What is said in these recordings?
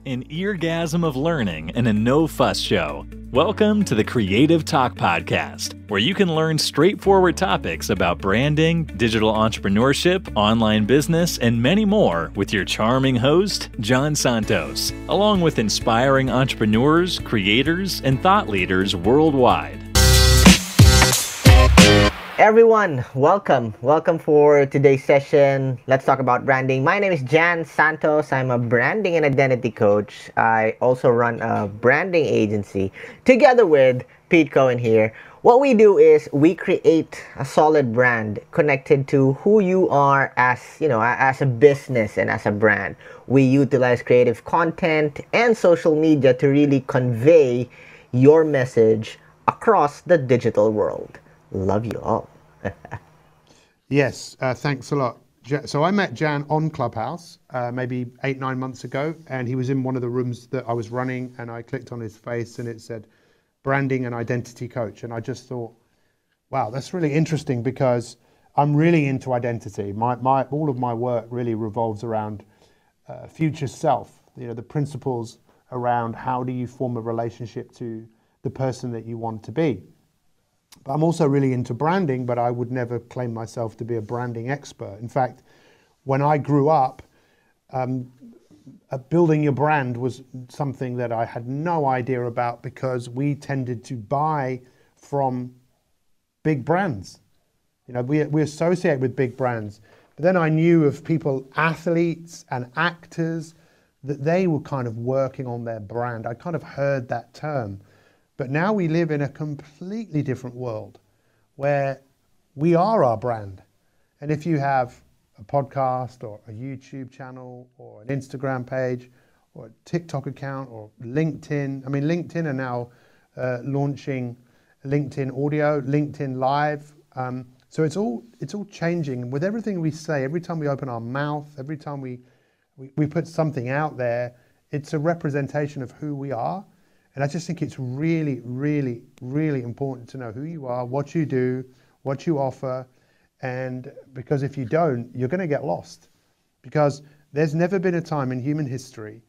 an eargasm of learning and a no-fuss show. Welcome to the Creative Talk Podcast, where you can learn straightforward topics about branding, digital entrepreneurship, online business, and many more with your charming host, John Santos, along with inspiring entrepreneurs, creators, and thought leaders worldwide. Everyone, welcome for today's session. Let's talk about branding. My name is Jan Santos. I'm a branding and identity coach. I also run a branding agency together with Pete Cohen here. What we do is we create a solid brand connected to who you are as a business and as a brand. We utilize creative content and social media to really convey your message across the digital world. Love you all. Yes, thanks a lot. So I met Jan on Clubhouse maybe 8-9 months ago, and he was in one of the rooms that I was running, and I clicked on his face and it said branding and identity coach, and I just thought, wow, that's really interesting because I'm really into identity. All of my work really revolves around future self, the principles around how do you form a relationship to the person that you want to be. But I'm also really into branding, but I would never claim myself to be a branding expert. In fact, when I grew up, building your brand was something that I had no idea about because we tended to buy from big brands. We associate with big brands. But then I knew of people, athletes and actors, that they were kind of working on their brand. I kind of heard that term. But now we live in a completely different world where we are our brand. And if you have a podcast or a YouTube channel or an Instagram page or a TikTok account or LinkedIn, LinkedIn are now launching LinkedIn audio, LinkedIn live. So it's all changing. And with everything we say, every time we open our mouth, every time we put something out there, it's a representation of who we are. And I just think it's really, really, really important to know who you are, what you do, what you offer. And because if you don't, you're going to get lost. Because there's never been a time in human history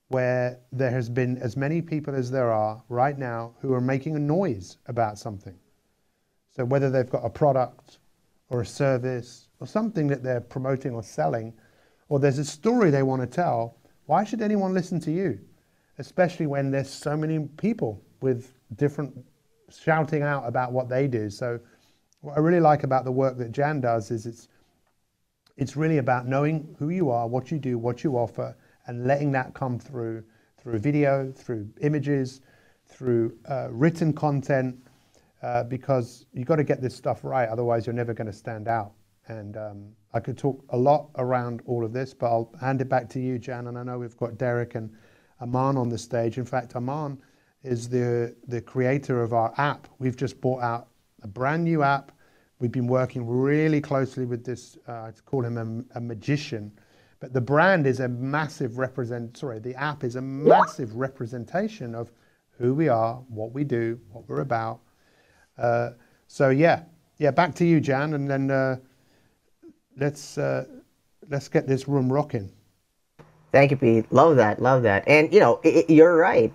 where there has been as many people as there are right now who are making a noise about something. So whether they've got a product or a service or something that they're promoting or selling, or there's a story they want to tell, why should anyone listen to you? Especially when there's so many people with different shouting out about what they do. So what I really like about the work that Jan does is it's really about knowing who you are, what you do, what you offer, and letting that come through video, through images, through written content, because you've got to get this stuff right. Otherwise, you're never going to stand out. And I could talk a lot around all of this, but I'll hand it back to you, Jan. And I know we've got Derek and Aman on the stage. In fact, Aman is the creator of our app. We've just brought out a brand new app. We've been working really closely with this, I call him a magician, but the brand is a massive the app is a massive representation of who we are, what we do, what we're about. So yeah, back to you, Jan, and then let's get this room rocking. Thank you, Pete. Love that. And you're right.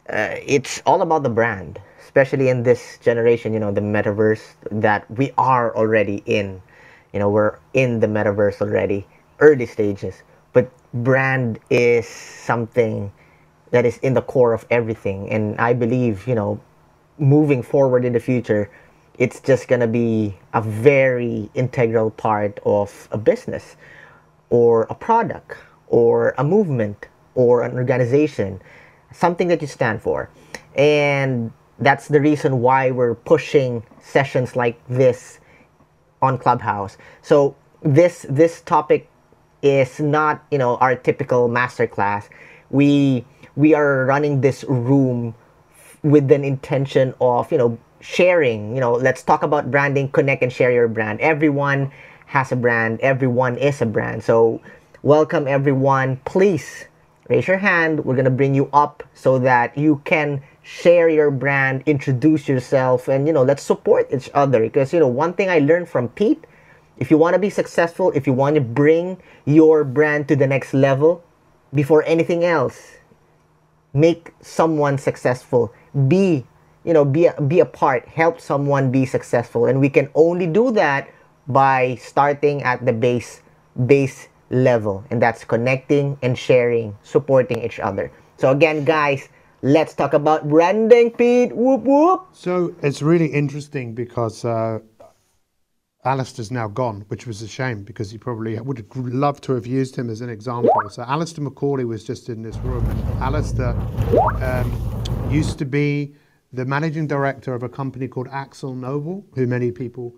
It's all about the brand, especially in this generation, the metaverse that we are already in. We're in the metaverse already, early stages. But brand is something that is in the core of everything. And I believe, moving forward in the future, it's just going to be a very integral part of a business or a product or a movement or an organization, something that you stand for. And that's the reason why we're pushing sessions like this on Clubhouse. So this topic is not, our typical masterclass. We are running this room with an intention of, sharing, let's talk about branding, connect and share your brand. Everyone has a brand, everyone is a brand. So welcome everyone. Please raise your hand. We're gonna bring you up so that you can share your brand, introduce yourself, and let's support each other. Because one thing I learned from Pete, if you want to be successful, if you want to bring your brand to the next level, before anything else, make someone successful, be be a part, help someone be successful, and we can only do that by starting at the base level, and that's connecting and sharing, supporting each other. So again, guys, let's talk about branding, Pete. Whoop whoop. So it's really interesting because Alistair's now gone, which was a shame because he probably would have loved to have used him as an example. So Alistair McCauley was just in this room. And Alistair used to be the managing director of a company called Axel Nobel, who many people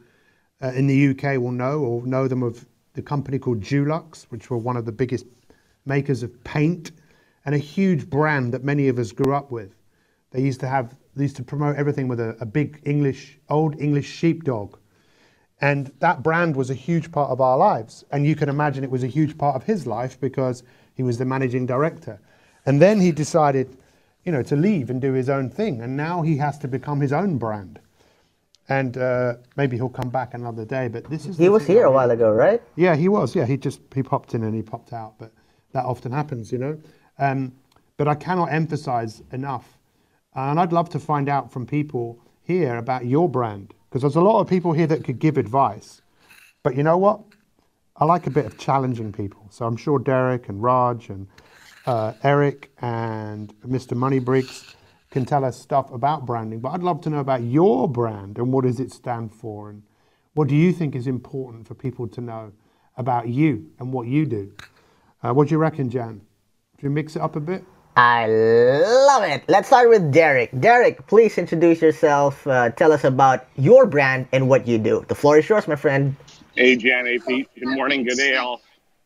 in the UK will know, or know them of the company called Dulux, which were one of the biggest makers of paint and a huge brand that many of us grew up with. They used to promote everything with a big old English sheepdog. And that brand was a huge part of our lives. And you can imagine it was a huge part of his life because he was the managing director. And then he decided, to leave and do his own thing. And now he has to become his own brand. And maybe he'll come back another day. But this is He was here a while ago, right? Yeah, he was. Yeah, he popped in and he popped out. But that often happens, But I cannot emphasize enough. And I'd love to find out from people here about your brand. Because there's a lot of people here that could give advice. But you know what? I like a bit of challenging people. So I'm sure Derek and Raj and Eric and Mr. Moneybriggs can tell us stuff about branding. But I'd love to know about your brand and what does it stand for? And what do you think is important for people to know about you and what you do? What do you reckon, Jan? Should we mix it up a bit? I love it. Let's start with Derek. Derek, please introduce yourself. Tell us about your brand and what you do. The floor is yours, my friend. Hey, Jan, hey, Pete. Good morning, good day, all.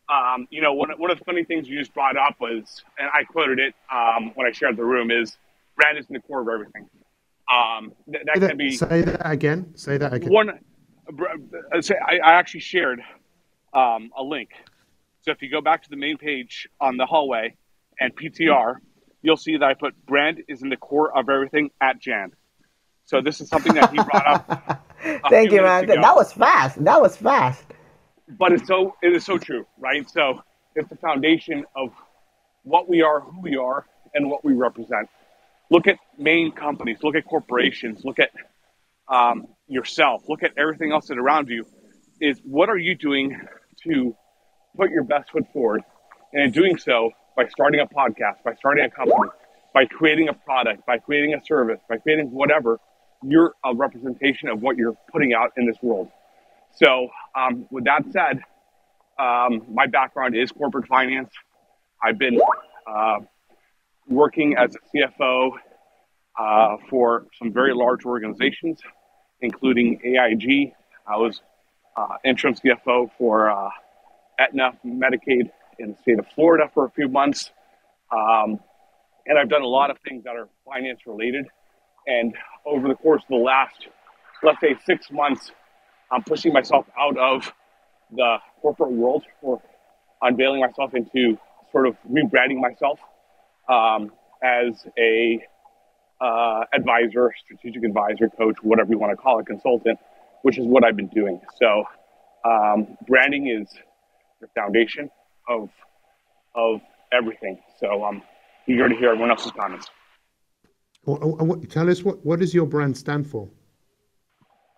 One of the funny things you just brought up was, and I quoted it when I shared the room, is brand is in the core of everything. That can be... Say that again. Say that again. I actually shared a link. So if you go back to the main page on the hallway, and PTR, you'll see that I put brand is in the core of everything at Jan. So this is something that he brought up. Thank you, man. That was fast. That was fast. But it is so true, right? So it's the foundation of what we are, who we are, and what we represent. Look at main companies, look at corporations, look at yourself, look at everything else that's around you. Is what are you doing to put your best foot forward? And in doing so, by starting a podcast, by starting a company, by creating a product, by creating a service, by creating whatever, you're a representation of what you're putting out in this world. So with that said, my background is corporate finance. I've been working as a CFO for some very large organizations, including AIG. I was interim CFO for Aetna Medicaid in the state of Florida for a few months. And I've done a lot of things that are finance related. And over the course of the last, let's say 6 months, I'm pushing myself out of the corporate world or unveiling myself into sort of rebranding myself as a advisor, strategic advisor, coach, whatever you want to call it, consultant, which is what I've been doing. So branding is the foundation of everything. So I'm eager to hear everyone else's comments. Tell us what does your brand stand for?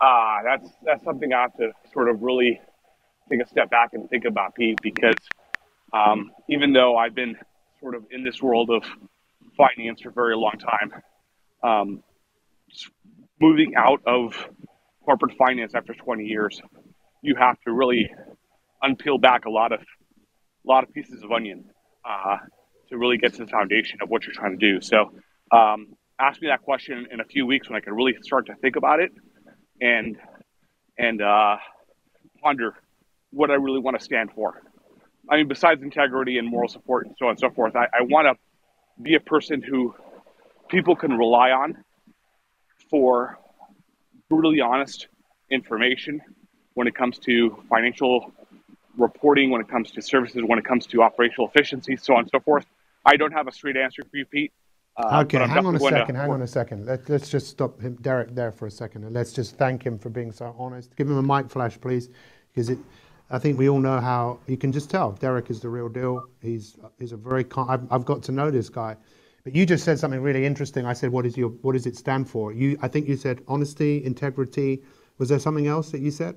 That's something I have to sort of really take a step back and think about, Pete, because even though I've been sort of in this world of finance for a very long time, moving out of corporate finance after 20 years, you have to really unpeel back a lot of pieces of onion to really get to the foundation of what you're trying to do. So ask me that question in a few weeks when I can really start to think about it and ponder what I really want to stand for. I mean, besides integrity and moral support and so on and so forth, I want to be a person who people can rely on for brutally honest information when it comes to financial reporting, when it comes to services, when it comes to operational efficiency, so on and so forth. I don't have a straight answer for you, Pete. Okay, hang on a second. Let's just stop him, Derek, there for a second, and let's just thank him for being so honest. Give him a mic flash, please, because I think we all know how you can just tell Derek is the real deal. He's a very I've got to know this guy. But you just said something really interesting. I said, what does it stand for? I think you said honesty, integrity. Was there something else that you said?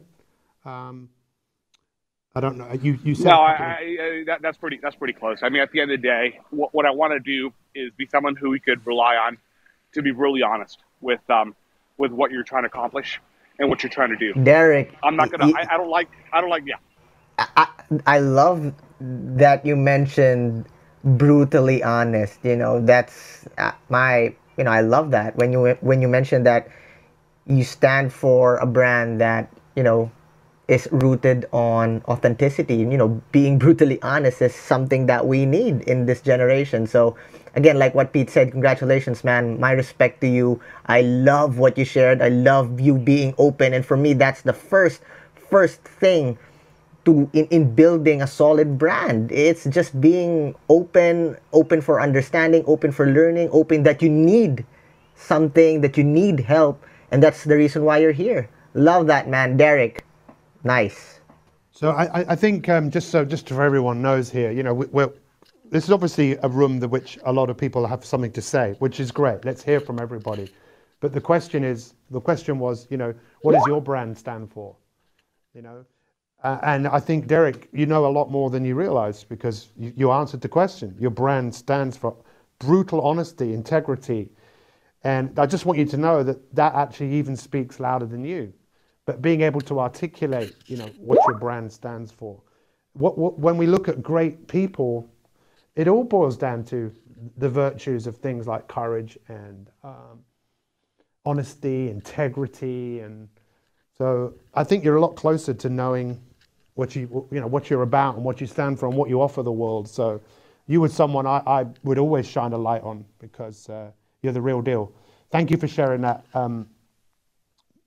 I don't know. You said No, a couple of... that's pretty close. I mean, at the end of the day, what I want to do is be someone who we could rely on to be really honest with what you're trying to accomplish and what you're trying to do. Derek, I'm not gonna. I don't like. Yeah. I love that you mentioned brutally honest. That's I love that when you mentioned that you stand for a brand that is rooted on authenticity. Being brutally honest is something that we need in this generation. So again, like what Pete said, congratulations, man. My respect to you. I love what you shared. I love you being open, and for me, that's the first thing in building a solid brand. It's just being open for understanding, open for learning, open that you need something, that you need help, and that's the reason why you're here. Love that, man. Derek, nice. So I think just so everyone knows here, this is obviously a room which a lot of people have something to say, which is great. Let's hear from everybody. But the question was, what does your brand stand for? And I think, Derek, you know a lot more than you realize, because you answered the question. Your brand stands for brutal honesty, integrity. And I just want you to know that actually even speaks louder than you. But being able to articulate, what your brand stands for. When we look at great people, it all boils down to the virtues of things like courage and honesty, integrity. And so I think you're a lot closer to knowing what you're about and what you stand for and what you offer the world. So you were someone I would always shine a light on, because you're the real deal. Thank you for sharing that.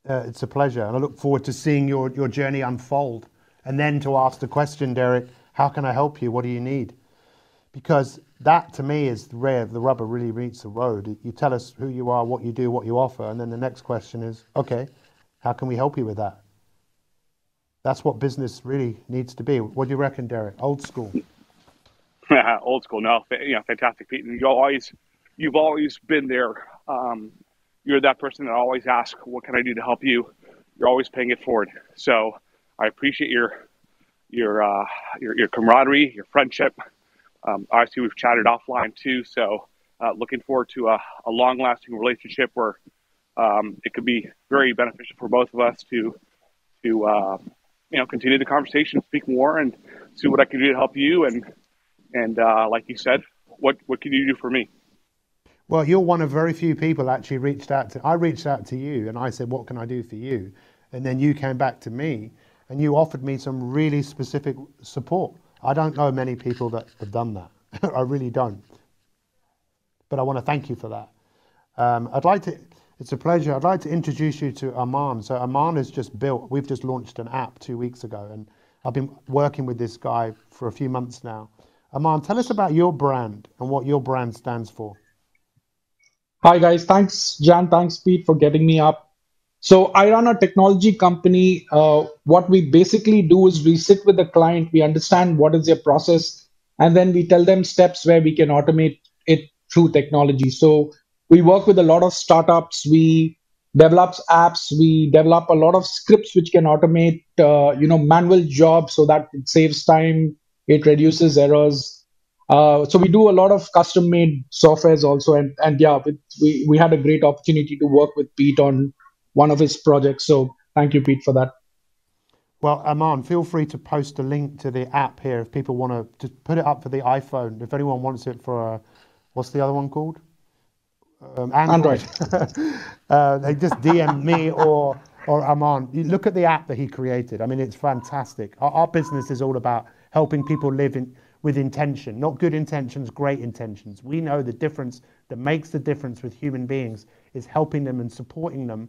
It's a pleasure, and I look forward to seeing your journey unfold, and then to ask the question, Derek, how can I help you? What do you need? Because that, to me, is where the rubber really meets the road. You tell us who you are, what you do, what you offer, and then the next question is, okay, how can we help you with that? That's what business really needs to be. What do you reckon, Derek? Old school. Old school. No, fantastic, Pete. And you've always been there. You're that person that always asks, "What can I do to help you?" You're always paying it forward. So I appreciate your camaraderie, your friendship. Obviously, we've chatted offline too. So looking forward to a long-lasting relationship where it could be very beneficial for both of us to continue the conversation, speak more, and see what I can do to help you. And like you said, what can you do for me? Well, you're one of very few people actually I reached out to you and I said, what can I do for you? And then you came back to me and you offered me some really specific support. I don't know many people that have done that. I really don't. But I want to thank you for that. It's a pleasure. I'd like to introduce you to Aman. So Aman we've just launched an app 2 weeks ago, and I've been working with this guy for a few months now. Aman, tell us about your brand and what your brand stands for. Hi guys, thanks Jan, thanks Pete for getting me up. So I run a technology company. What we basically do is we sit with the client, we understand what is their process, and then we tell them steps where we can automate it through technology. So we work with a lot of startups, we develop apps, we develop a lot of scripts which can automate manual jobs so that it saves time, it reduces errors. So we do a lot of custom-made softwares also, and yeah, we had a great opportunity to work with Pete on one of his projects. So thank you, Pete, for that. Well, Aman, feel free to post a link to the app here if people want to put it up for the iPhone. If anyone wants it for what's the other one called? Android. They just DM me or Aman. You look at the app that he created. I mean, it's fantastic. Our business is all about helping people live with intention, not good intentions, great intentions. We know the difference that makes the difference with human beings is helping them and supporting them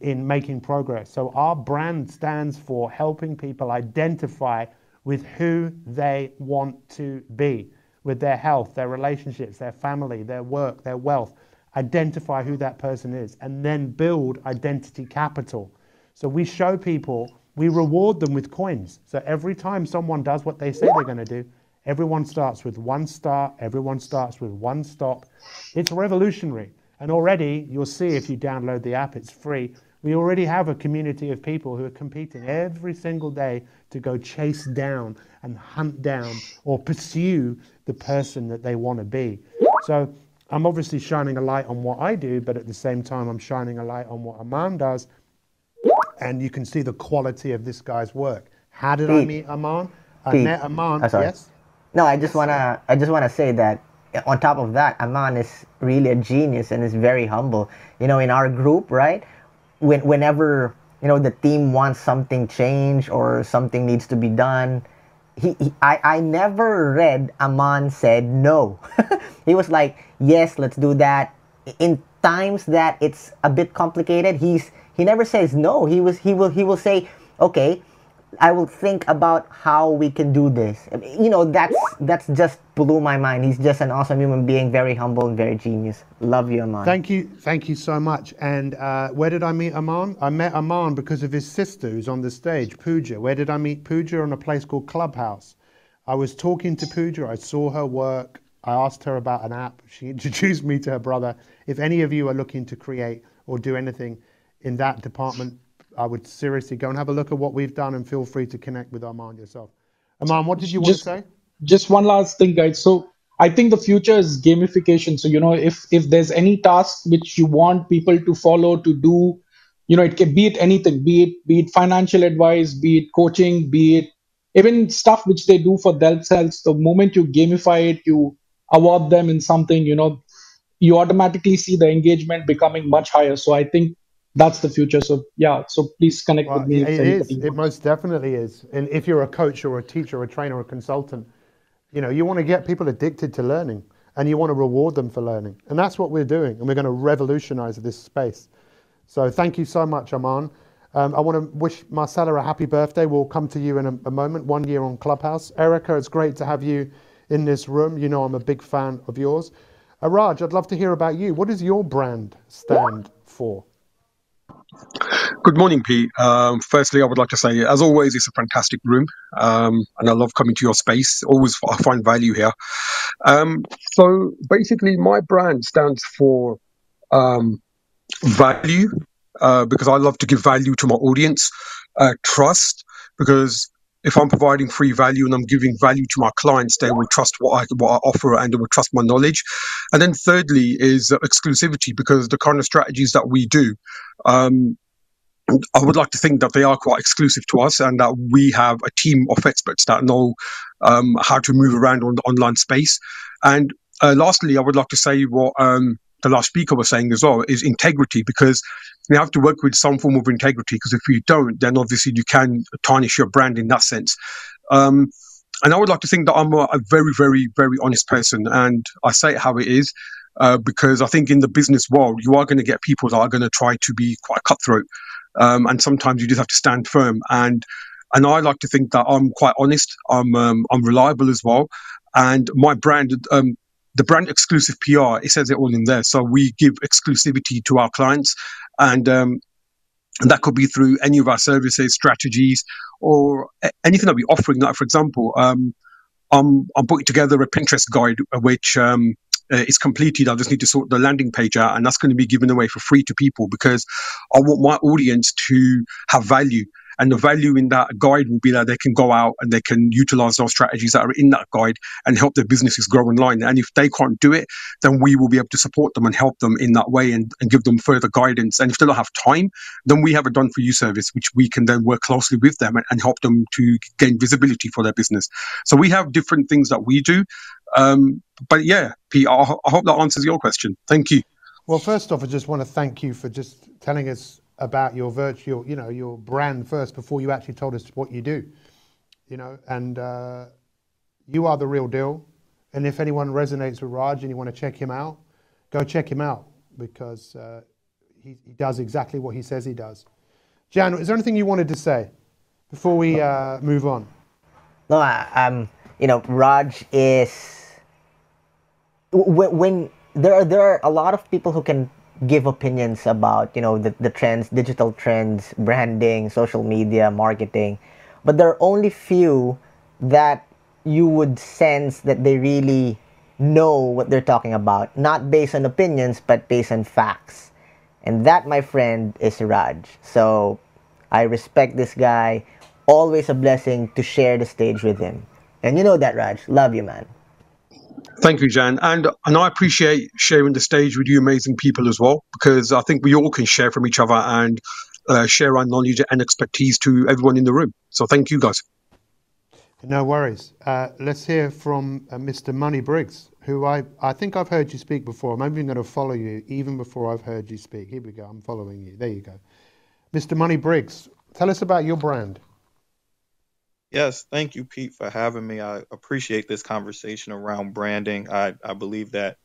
in making progress. So our brand stands for helping people identify with who they want to be, with their health, their relationships, their family, their work, their wealth. Identify who that person is and then build identity capital. So we show people, we reward them with coins. So every time someone does what they say they're going to do, Everyone starts with one start. Everyone starts with one stop. It's revolutionary. And already you'll see if you download the app, it's free. We already have a community of people who are competing every single day to go chase down and hunt down or pursue the person that they want to be. So I'm obviously shining a light on what I do, but at the same time, I'm shining a light on what Aman does. And you can see the quality of this guy's work. How did I Pete, meet Aman? I Pete. met Aman, Sorry. yes? No, I just wanna say that on top of that, Aman is really a genius and is very humble. In our group, right? Whenever the team wants something changed or something needs to be done, I never read Aman said no. He was like, yes, let's do that. In times that it's a bit complicated, he never says no. He will say, okay, I will think about how we can do this. That's just blew my mind. He's just an awesome human being, very humble and very genius. Love you, Aman. Thank you so much. And where did I meet Aman? I met Aman because of his sister who's on the stage, Pooja. Where did I meet Pooja? On a place called Clubhouse. I was talking to Pooja. I saw her work. I asked her about an app. She introduced me to her brother. If any of you are looking to create or do anything in that department, I would seriously go and have a look at what we've done, and feel free to connect with Aman yourself. Aman, what did you want to just say? just one last thing, guys. So I think the future is gamification. So if there's any task which you want people to follow to do, it can be it anything, be it financial advice, be it coaching, be it even stuff which they do for themselves. The moment you gamify it, you award them in something, you automatically see the engagement becoming much higher. So I think that's the future. So yeah, so please connect with Well, me if it is. anybody It wants. most definitely is. And if you're a coach or a teacher or a trainer or a consultant, you want to get people addicted to learning, and you want to reward them for learning. And that's what we're doing. And we're going to revolutionize this space. So thank you so much, Aman. I want to wish Marcella a happy birthday. We'll come to you in a moment. 1 year on Clubhouse. Erica, it's great to have you in this room. I'm a big fan of yours. Raj, I'd love to hear about you. What does your brand stand for? Good morning, Pete. Firstly, I would like to say, as always, it's a fantastic room, and I love coming to your space. Always, I find value here. So basically, my brand stands for value, because I love to give value to my audience. Trust, because if I'm providing free value and I'm giving value to my clients, they will trust what I offer, and they will trust my knowledge. And then thirdly is exclusivity, because the kind of strategies that we do, I would like to think that they are quite exclusive to us, and that we have a team of experts that know how to move around on the online space. And lastly, I would like to say what the last speaker was saying as well, is integrity, because you have to work with some form of integrity, because if you don't, then obviously you can tarnish your brand in that sense. Um, and I would like to think that I'm a very, very, very honest person, and I say it how it is. Because I think in the business world, you are going to get people that are going to try to be quite cutthroat, and sometimes you just have to stand firm. And I like to think that I'm quite honest. I'm reliable as well, and my brand, the brand exclusive PR, it says it all in there. So we give exclusivity to our clients, and that could be through any of our services, strategies, or anything that we're offering. Like, for example, I'm putting together a Pinterest guide, which is completed. I just need to sort the landing page out, and that's going to be given away for free to people, because I want my audience to have value. And the value in that guide will be that they can go out and they can utilize those strategies that are in that guide and help their businesses grow online. And if they can't do it, then we will be able to support them and help them in that way, and give them further guidance. And if they don't have time, then we have a done for you service, which we can then work closely with them and help them to gain visibility for their business. So we have different things that we do. But yeah, Pete, I hope that answers your question. Thank you. Well, first off, I just want to thank you for just telling us about your virtual, your brand first, before you actually told us what you do, and you are the real deal. And if anyone resonates with Raj and you want to check him out, go check him out, because he does exactly what he says he does. Jan, is there anything you wanted to say before we move on? No, Raj is when there are a lot of people who can give opinions about the trends, digital trends, branding, social media, marketing, but there are only few that you would sense that they really know what they're talking about, not based on opinions, but based on facts. And that, my friend, is Raj. So I respect this guy. Always a blessing to share the stage with him. And you know that, Raj. Love you, man. Thank you, Jan, and I appreciate sharing the stage with you, amazing people as well, because I think we all can share from each other and share our knowledge and expertise to everyone in the room. So thank you, guys. No worries. Let's hear from Mr. Money Briggs, who I think I've heard you speak before. I'm even going to follow you even before I've heard you speak. Here we go. I'm following you. There you go. Mr. Money Briggs, tell us about your brand. Yes, thank you, Pete, for having me. I appreciate this conversation around branding. I believe that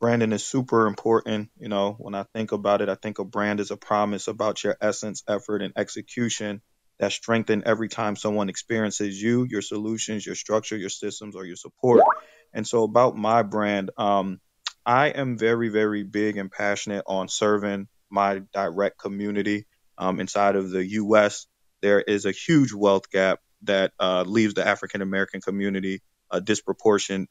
branding is super important. You know, when I think about it, I think a brand is a promise about your essence, effort, and execution that strengthen every time someone experiences you, your solutions, your structure, your systems, or your support. And so about my brand, I am very, very big and passionate on serving my direct community. Inside of the U.S., there is a huge wealth gap that leaves the African American community disproportionate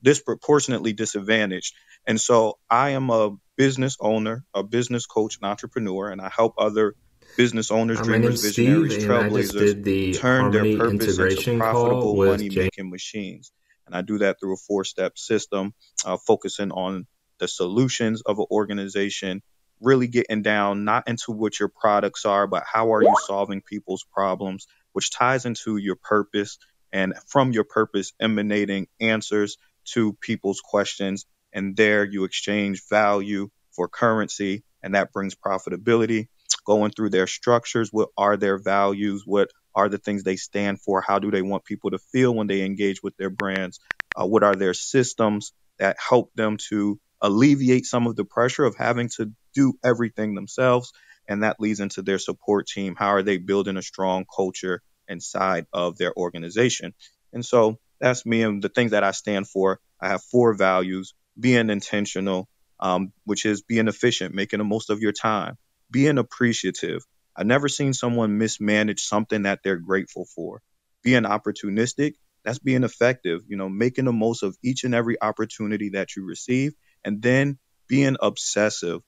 disproportionately disadvantaged. And so I am a business owner, a business coach, an entrepreneur, and I help other business owners, My dreamers, name's Steve, visionaries, and I just trailblazers did the turn their Harmony purpose into integration call profitable with money Jane. making machines. And I do that through a 4-step system, focusing on the solutions of an organization, really getting down not into what your products are, but how are you solving people's problems, which ties into your purpose, and from your purpose emanating answers to people's questions. And there you exchange value for currency, and that brings profitability. Going through their structures, what are their values? What are the things they stand for? How do they want people to feel when they engage with their brands? What are their systems that help them to alleviate some of the pressure of having to do everything themselves? And that leads into their support team. How are they building a strong culture inside of their organization? And so that's me and the things that I stand for. I have 4 values: being intentional, which is being efficient, making the most of your time, being appreciative. I've never seen someone mismanage something that they're grateful for. Being opportunistic, that's being effective, you know, making the most of each and every opportunity that you receive. And then being obsessive,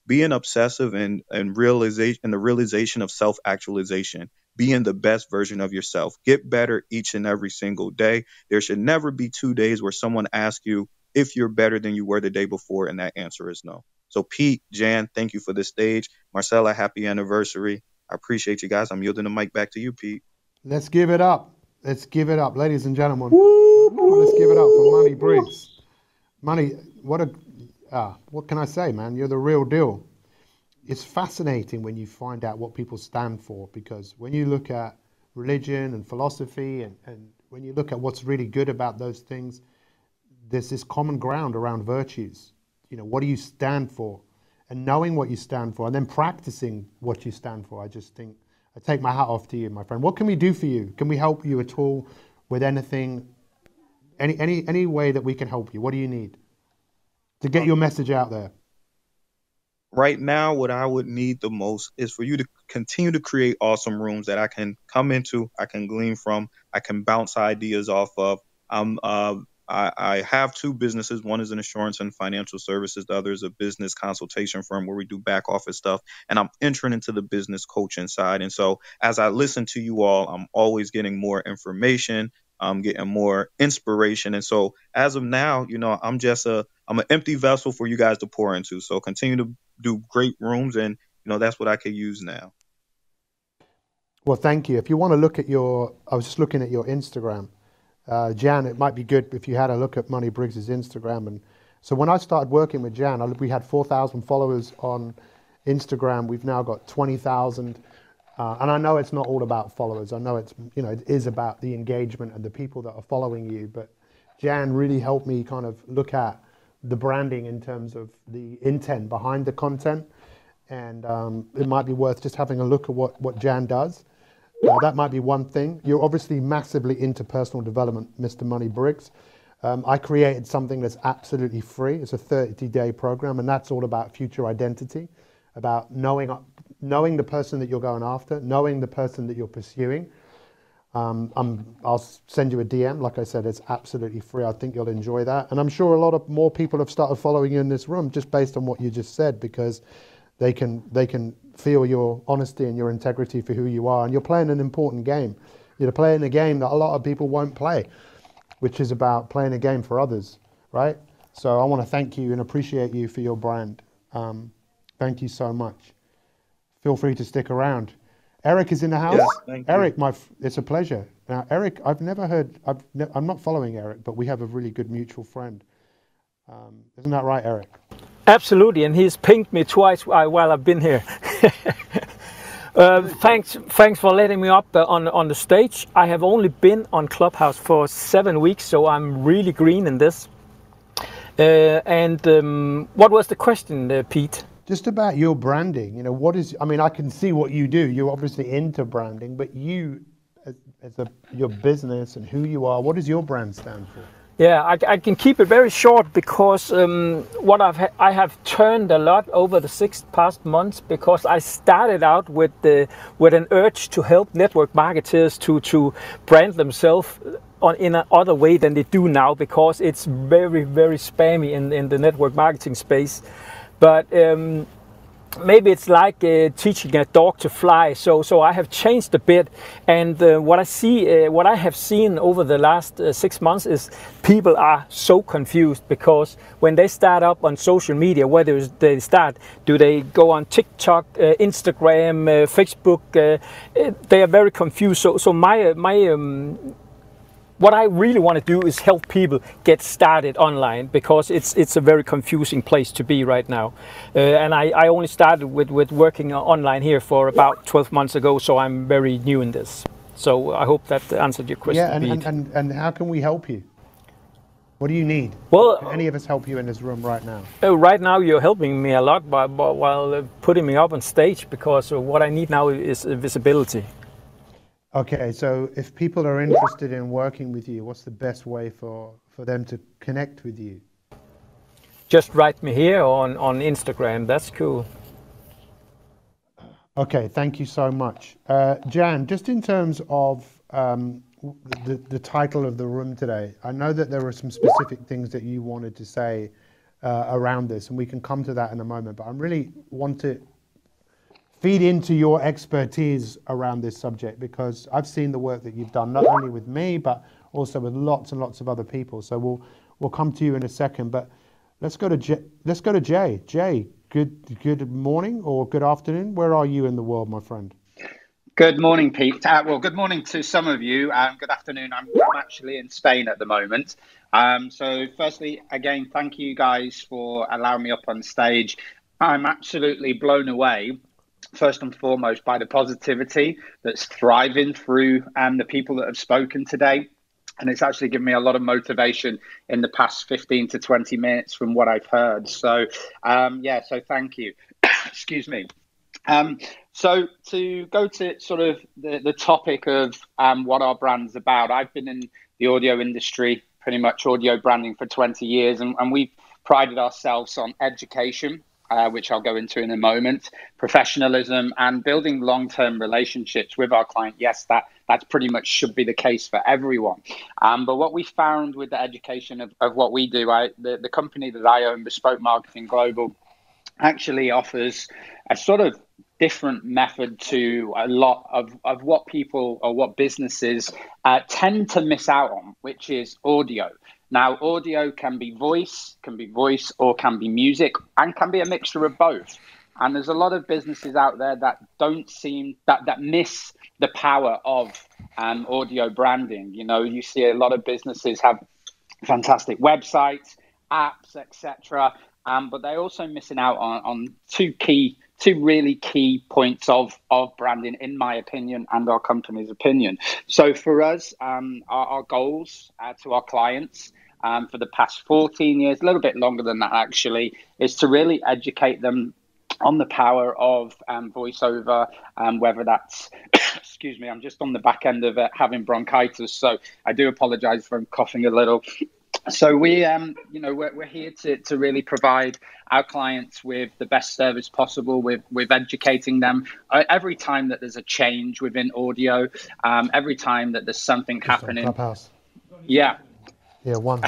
and realization, and the realization of self-actualization, being the best version of yourself. Get better each and every single day. There should never be 2 days where someone asks you if you're better than you were the day before, and that answer is no. So Pete, Jan, thank you for the stage. Marcella, happy anniversary. I appreciate you guys. I'm yielding the mic back to you, Pete. Let's give it up. Let's give it up, ladies and gentlemen. Let's give it up for Money Briggs. Money, what can I say, man? You're the real deal. It's fascinating when you find out what people stand for, because when you look at religion and philosophy and when you look at what's really good about those things, there's this common ground around virtues. You know, what do you stand for? And knowing what you stand for and then practicing what you stand for. I just think, I take my hat off to you, my friend. What can we do for you? Can we help you at all with anything? Any way that we can help you? What do you need to get your message out there? Right now, what I would need the most is for you to continue to create awesome rooms that I can come into, I can glean from, I can bounce ideas off of. I have 2 businesses. One is an insurance and financial services. The other is a business consultation firm where we do back office stuff. And I'm entering into the business coaching side. And so as I listen to you all, I'm always getting more information. I'm getting more inspiration. And so as of now, you know, I'm an empty vessel for you guys to pour into. So continue to do great rooms. And, you know, that's what I could use now. Well, thank you. If you want to look at I was just looking at your Instagram. Jan, it might be good if you had a look at Money Briggs's Instagram. And so when I started working with Jan, we had 4,000 followers on Instagram. We've now got 20,000. And I know it's not all about followers. I know it is about the engagement and the people that are following you. But Jan really helped me kind of look at the branding in terms of the intent behind the content. And it might be worth just having a look at what Jan does. That might be one thing. You're obviously massively into personal development, Mr. Money Briggs. I created something that's absolutely free. It's a 30-day program, and that's all about future identity, about knowing the person that you're going after, knowing the person that you're pursuing. I'll send you a DM. Like I said, it's absolutely free. I think you'll enjoy that. And I'm sure a lot of more people have started following you in this room just based on what you just said, because they can feel your honesty and your integrity for who you are. And you're playing an important game. You're playing a game that a lot of people won't play, which is about playing a game for others, right? So I want to thank you and appreciate you for your brand. Thank you so much. Feel free to stick around. Eric is in the house. Yes, thank you. Eric, it's a pleasure. Now, Eric, I've never heard, I'm not following Eric, but we have a really good mutual friend. Isn't that right, Eric? Absolutely, and he's pinged me twice while I've been here. Thanks for letting me up on the stage. I have only been on Clubhouse for 7 weeks, so I'm really green in this. What was the question, Pete? Just about your branding. You know, I can see what you do. You're obviously into branding, but you, your business and who you are, what does your brand stand for? Yeah, I can keep it very short, because I have turned a lot over the past months, because I started out with an urge to help network marketers to brand themselves in another way than they do now, because it's very, very spammy in the network marketing space. But maybe it's like teaching a dog to fly. So I have changed a bit, and what I have seen over the last 6 months is people are so confused, because when they start up on social media, do they go on TikTok, Instagram, Facebook? They are very confused. So what I really want to do is help people get started online, because it's a very confusing place to be right now. And I only started with working online here for about 12 months ago, so I'm very new in this. So I hope that answered your question. Yeah, and how can we help you? What do you need? Well, can any of us help you in this room right now? Right now you're helping me a lot while putting me up on stage, because what I need now is visibility. Okay, so if people are interested in working with you, what's the best way for them to connect with you? Just write me here on Instagram. That's cool. Okay, thank you so much. Jan, just in terms of the title of the room today, I know that there were some specific things that you wanted to say around this, and we can come to that in a moment, but I really want to feed into your expertise around this subject, because I've seen the work that you've done, not only with me, but also with lots and lots of other people. So we'll come to you in a second, but let's go to Jay. Jay, good morning or good afternoon. Where are you in the world, my friend? Good morning, Pete. Well, good morning to some of you. Good afternoon. I'm actually in Spain at the moment. So firstly, again, thank you guys for allowing me up on stage. I'm absolutely blown away, first and foremost, by the positivity that's thriving through the people that have spoken today. And it's actually given me a lot of motivation in the past 15 to 20 minutes from what I've heard. So, so thank you. Excuse me. So to go to sort of the topic of what our brand's about, I've been in the audio industry, pretty much audio branding for 20 years, and we've prided ourselves on education, which I'll go into in a moment, professionalism, and building long-term relationships with our client. Yes, that's pretty much should be the case for everyone. But what we found with the education of what we do, the company that I own, Bespoke Marketing Global, actually offers a sort of different method to a lot of what people or what businesses tend to miss out on, which is audio. Now, audio can be voice or can be music, and can be a mixture of both. And there's a lot of businesses out there that don't seem that miss the power of audio branding. You know, you see a lot of businesses have fantastic websites, apps, etc. But they're also missing out on two really key points of branding, in my opinion, and our company's opinion. So for us, our goals to our clients for the past 14 years, a little bit longer than that actually, is to really educate them on the power of voiceover, whether that's, excuse me, I'm just on the back end of having bronchitis, so I do apologize if I'm coughing a little. So we're here to really provide our clients with the best service possible, with educating them every time that there's a change within audio, every time that there's something Just on happening. Clubhouse. Yeah. Yeah, one.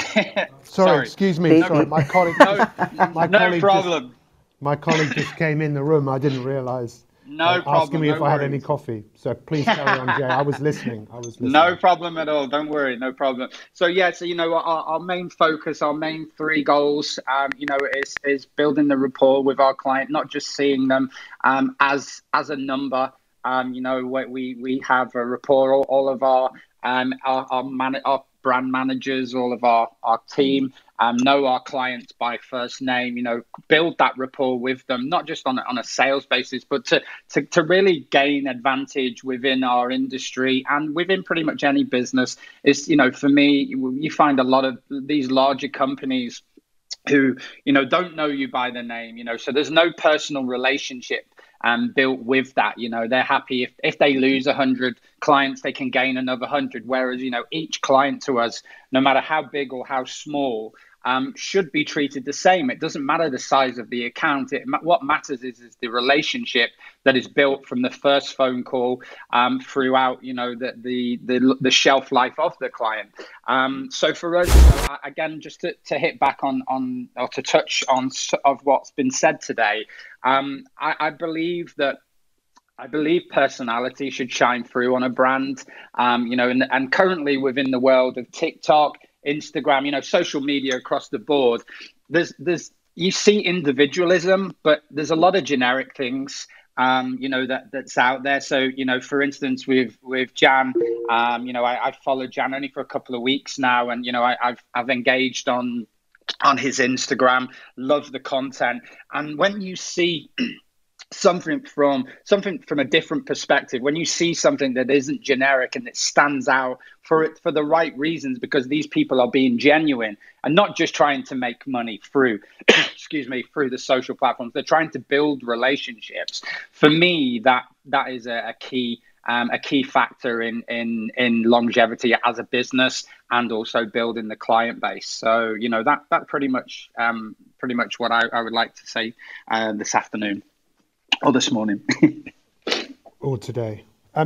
Sorry. Excuse me. Sorry, my colleague. No problem. My colleague just came in the room. I didn't realise. No problem. Asking me no if I had worries. any coffee. So please carry on, Jay. I was listening. No problem at all. Don't worry. No problem. So our main focus, our main three goals, is building the rapport with our client, not just seeing them as a number. We have a rapport. All of our brand managers, all of our team know our clients by first name, build that rapport with them, not just on a sales basis, but to really gain advantage within our industry and within pretty much any business. Is, for me, you find a lot of these larger companies who, don't know you by the name, so there's no personal relationship built with that. They're happy if they lose 100 clients, they can gain another 100. Whereas, each client to us, no matter how big or how small, should be treated the same. It doesn't matter the size of the account. What matters is the relationship that is built from the first phone call throughout, the shelf life of the client. So for us, again, just to hit back on or to touch on of what's been said today, I believe personality should shine through on a brand, and currently within the world of TikTok, Instagram, social media across the board, you see individualism, but there's a lot of generic things, that's out there. So, for instance, with Jan, I followed Jan only for a couple of weeks now, and, I've engaged on his Instagram, love the content. And when you see something from a different perspective, when you see something that isn't generic and it stands out for the right reasons, because these people are being genuine and not just trying to make money through through the social platforms, they're trying to build relationships. For me, that is a key factor in longevity as a business, and also building the client base. So that pretty much what I would like to say this afternoon. Or this morning. Or today.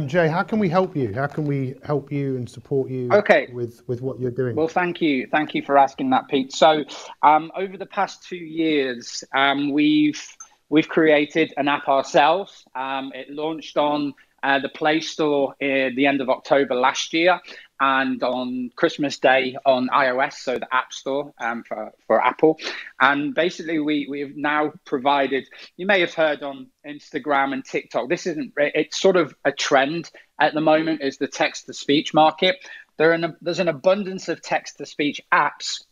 Jay, how can we help you? How can we help you and support you with what you're doing? Well, thank you. Thank you for asking that, Pete. So over the past 2 years, we've created an app ourselves. It launched on the Play Store at the end of October last year, and on Christmas Day on iOS, so the App Store for Apple. And basically, we've now provided, you may have heard on Instagram and TikTok, it's sort of a trend at the moment, is the text-to-speech market. There's an abundance of text-to-speech apps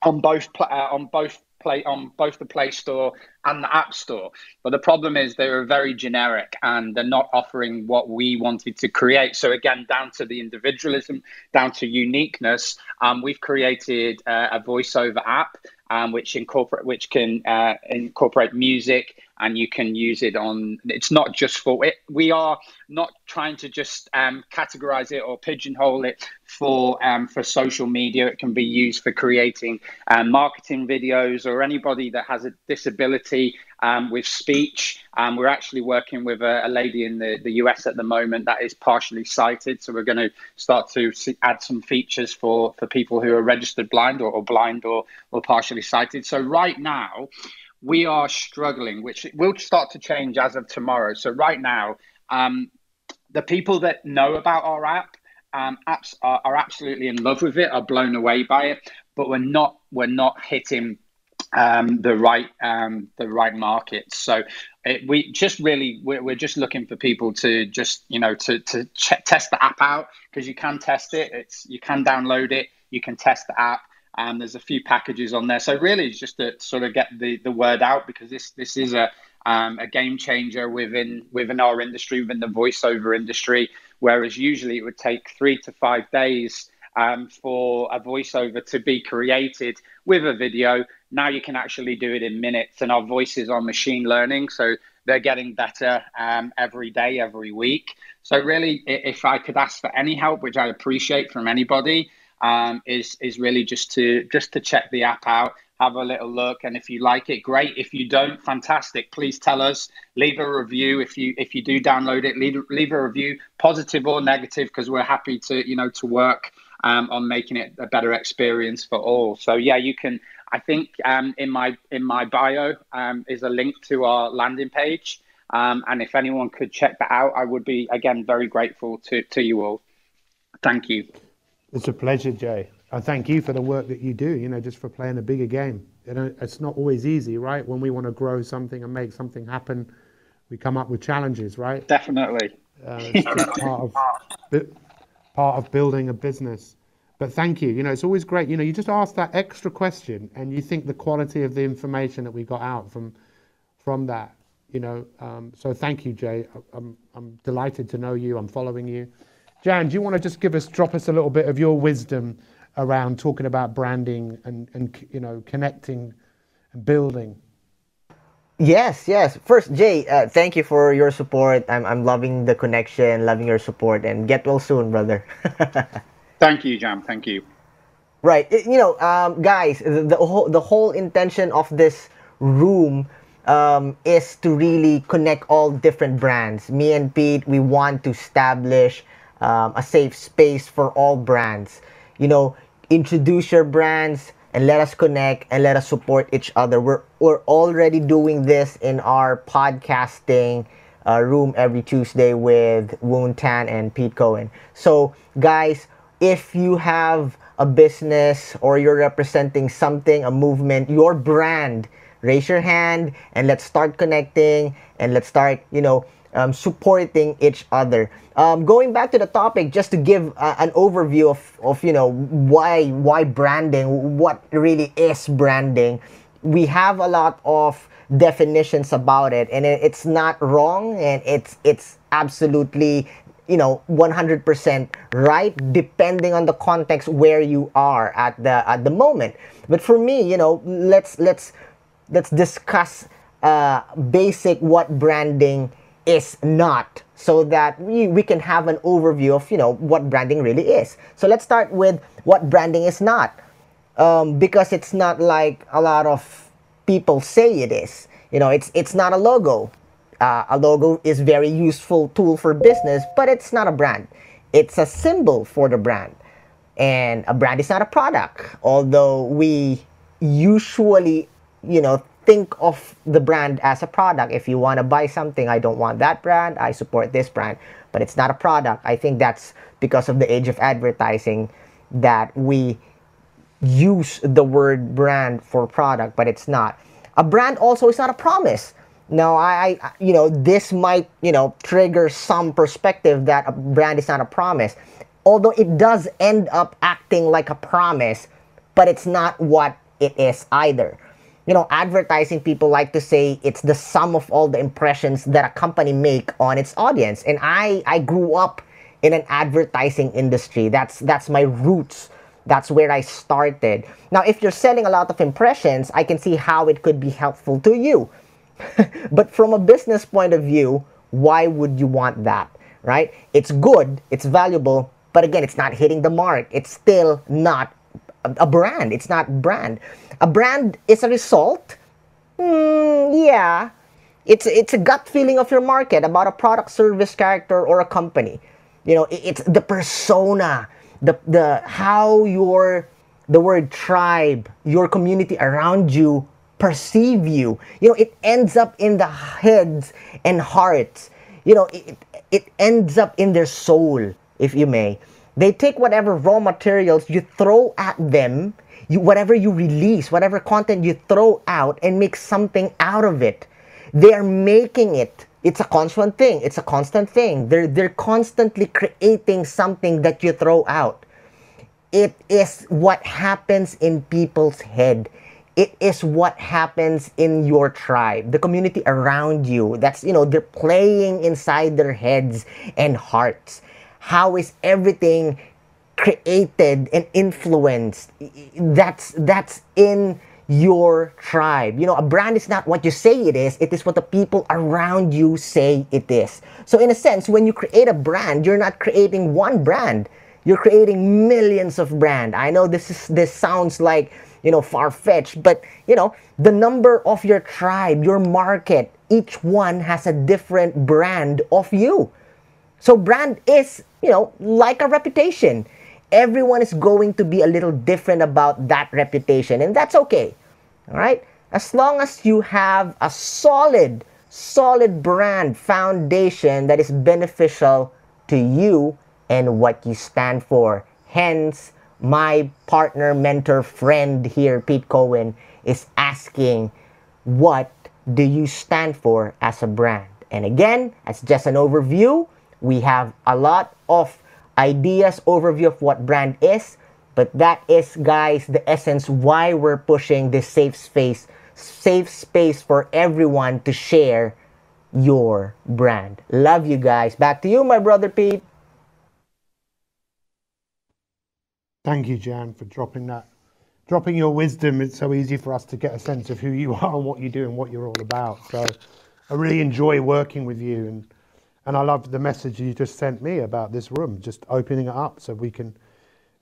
on both the Play Store and the App Store. But the problem is they're very generic and they're not offering what we wanted to create. So again, down to the individualism, down to uniqueness, we've created a voiceover app which can incorporate music, and you can use it on. It's not just for it. We are not trying to just categorize it or pigeonhole it for social media. It can be used for creating marketing videos, or anybody that has a disability with speech. We're actually working with a lady in the US at the moment that is partially sighted. So we're going to start to add some features for people who are registered blind or blind or partially sighted. So right now we are struggling, which will start to change as of tomorrow. So right now, the people that know about our apps are absolutely in love with it, are blown away by it, but we're not hitting the right markets. So we're just looking for people to just test the app out, because you can test it. You can download it. You can test the app. There's a few packages on there. So really, it's just to sort of get the word out, because this is a game changer within our industry, within the voiceover industry. Whereas usually it would take 3 to 5 days for a voiceover to be created with a video. Now you can actually do it in minutes, and our voices are machine learning, so they're getting better every day, every week. So really, if I could ask for any help, which I appreciate from anybody, is really just to check the app out, have a little look, and if you like it, great. If you don't, fantastic. Please tell us. Leave a review if you do download it. Leave a review, positive or negative, because we're happy to to work on making it a better experience for all. So yeah, you can. I think in my bio is a link to our landing page, and if anyone could check that out, I would be again very grateful to you all. Thank you. It's a pleasure, Jay. I thank you for the work that you do, just for playing a bigger game. It's not always easy, right? When we want to grow something and make something happen, we come up with challenges, right? Definitely. It's just part of building a business. But thank you. It's always great. You just ask that extra question and you think the quality of the information that we got out from that, So thank you, Jay. I'm delighted to know you. I'm following you. Jan, do you want to just drop us a little bit of your wisdom around talking about branding and connecting and building? Yes. First, Jay, thank you for your support. I'm loving the connection, loving your support, and get well soon, brother. Thank you, Jam. Thank you. Right. Guys, the whole intention of this room is to really connect all different brands. Me and Pete, we want to establish a safe space for all brands. Introduce your brands and let us connect and let us support each other. We're already doing this in our podcasting room every Tuesday with Woon Tan and Pete Cohen. So guys, if you have a business or you're representing something, a movement, your brand, raise your hand and let's start connecting and let's start, supporting each other. Going back to the topic, just to give an overview of why branding, what really is branding. We have a lot of definitions about it, and it's not wrong, and it's absolutely 100% right, depending on the context where you are at the moment. But for me, let's discuss basic what branding is not, so that we can have an overview of what branding really is. So let's start with what branding is not, because it's not like a lot of people say it is. It's not a logo. A logo is very useful tool for business, but it's not a brand. It's a symbol for the brand, and a brand is not a product. Although we usually think of the brand as a product. If you want to buy something, I don't want that brand, I support this brand, but it's not a product. I think that's because of the age of advertising that we use the word brand for product, but it's not. A brand also is not a promise. Now, I this might, trigger some perspective that a brand is not a promise, although it does end up acting like a promise, but it's not what it is either. Advertising people like to say it's the sum of all the impressions that a company make on its audience. And I grew up in an advertising industry. That's my roots. That's where I started. Now, if you're selling a lot of impressions, I can see how it could be helpful to you. But from a business point of view, why would you want that, right? It's good, it's valuable, but again, it's not hitting the mark. It's still not a brand. It's not brand. A brand is a result. Yeah. It's a gut feeling of your market about a product, service, character, or a company. It's the persona, the how the word tribe, your community around you perceive you. It ends up in the heads and hearts. It ends up in their soul, if you may. They take whatever raw materials you throw at them, whatever you release, whatever content you throw out, and make something out of it. They are making it. It's a constant thing. It's a constant thing. They're constantly creating something that you throw out. It is what happens in people's head. It is what happens in your tribe, the community around you. That's, they're playing inside their heads and hearts. How is everything created and influenced? That's in your tribe. A brand is not what you say it is what the people around you say it is. So in a sense, when you create a brand, you're not creating one brand. You're creating millions of brand. I know this sounds like, far-fetched, but the number of your tribe, your market, each one has a different brand of you. So brand is, like a reputation. Everyone is going to be a little different about that reputation, and that's okay. All right? As long as you have a solid brand foundation that is beneficial to you and what you stand for. Hence, my partner, mentor, friend here, Pete Cohen, is asking, what do you stand for as a brand? And again, as just an overview, we have a lot of ideas, overview of what brand is, but that is, guys, the essence why we're pushing this safe space for everyone to share your brand. Love you guys. Back to you, my brother Pete. Thank you, Jan, for dropping your wisdom. It's so easy for us to get a sense of who you are and what you do and what you're all about. So I really enjoy working with you, and I love the message you just sent me about this room, just opening it up so we can,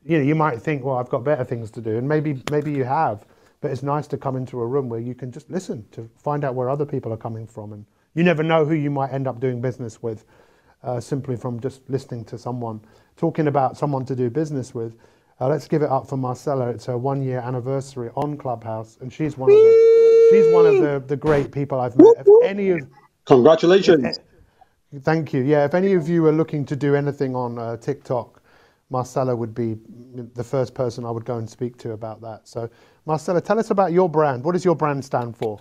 you might think, well, I've got better things to do, and maybe you have, but it's nice to come into a room where you can just listen to find out where other people are coming from, and you never know who you might end up doing business with simply from just listening to someone talking about someone to do business with. Let's give it up for Marcella. It's her 1-year anniversary on Clubhouse, and she's one of the great people I've met. If any of Congratulations. Thank you. Yeah, if any of you are looking to do anything on TikTok, Marcella would be the first person I would go and speak to about that. So, Marcella, tell us about your brand. What does your brand stand for?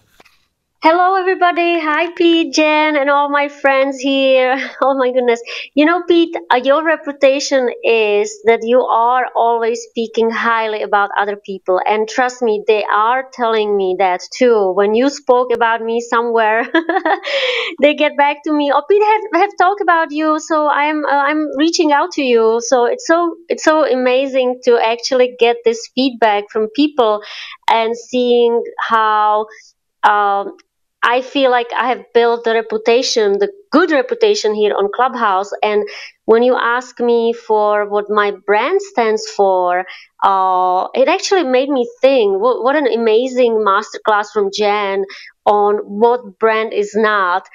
Hello, everybody. Hi, Pete, Jen, and all my friends here. Oh, my goodness. Pete, your reputation is that you are always speaking highly about other people. And trust me, they are telling me that too. When you spoke about me somewhere, they get back to me. Oh, Pete have talked about you, so I'm reaching out to you. So it's so amazing to actually get this feedback from people and seeing how um, I feel like I have built the good reputation here on Clubhouse. And when you ask me for what my brand stands for, it actually made me think, what an amazing masterclass from Jan on what brand is not.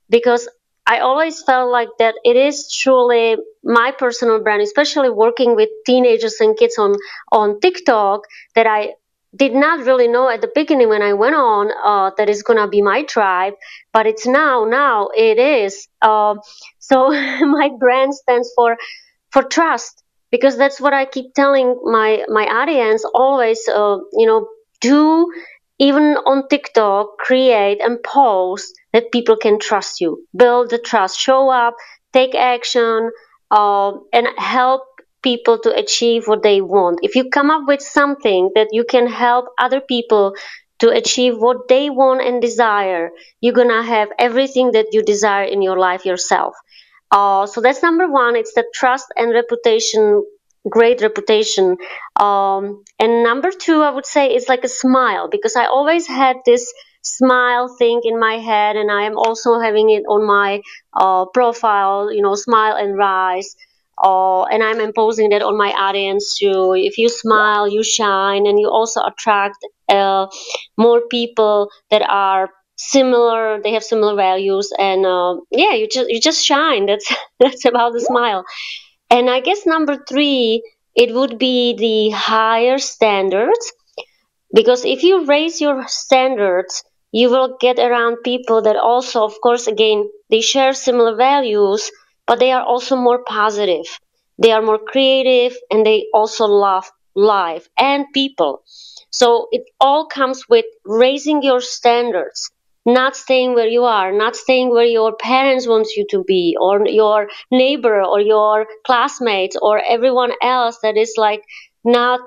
Because I always felt like that it is truly my personal brand, especially working with teenagers and kids on TikTok, that I did not really know at the beginning when I went on that it's gonna be my tribe, but it's now it is. So my brand stands for trust, because that's what I keep telling my audience always. Do, even on TikTok, create and post that people can trust you, build the trust, show up, take action, and help people to achieve what they want. If you come up with something that you can help other people to achieve what they want and desire, you're gonna have everything that you desire in your life yourself. So that's number one. It's the trust and reputation, great reputation. And number two, I would say, is like a smile, because I always had this smile thing in my head, and I am also having it on my profile, smile and rise. And I'm imposing that on my audience too. If you smile, you shine, and you also attract more people that are similar. They have similar values, and yeah, you just shine. That's that's about the smile. And I guess number three, it would be the higher standards, because if you raise your standards, you will get around people that also, of course, again, they share similar values, but they are also more positive. They are more creative, and they also love life and people. So it all comes with raising your standards, not staying where you are, not staying where your parents want you to be, or your neighbor, or your classmates, or everyone else that is like not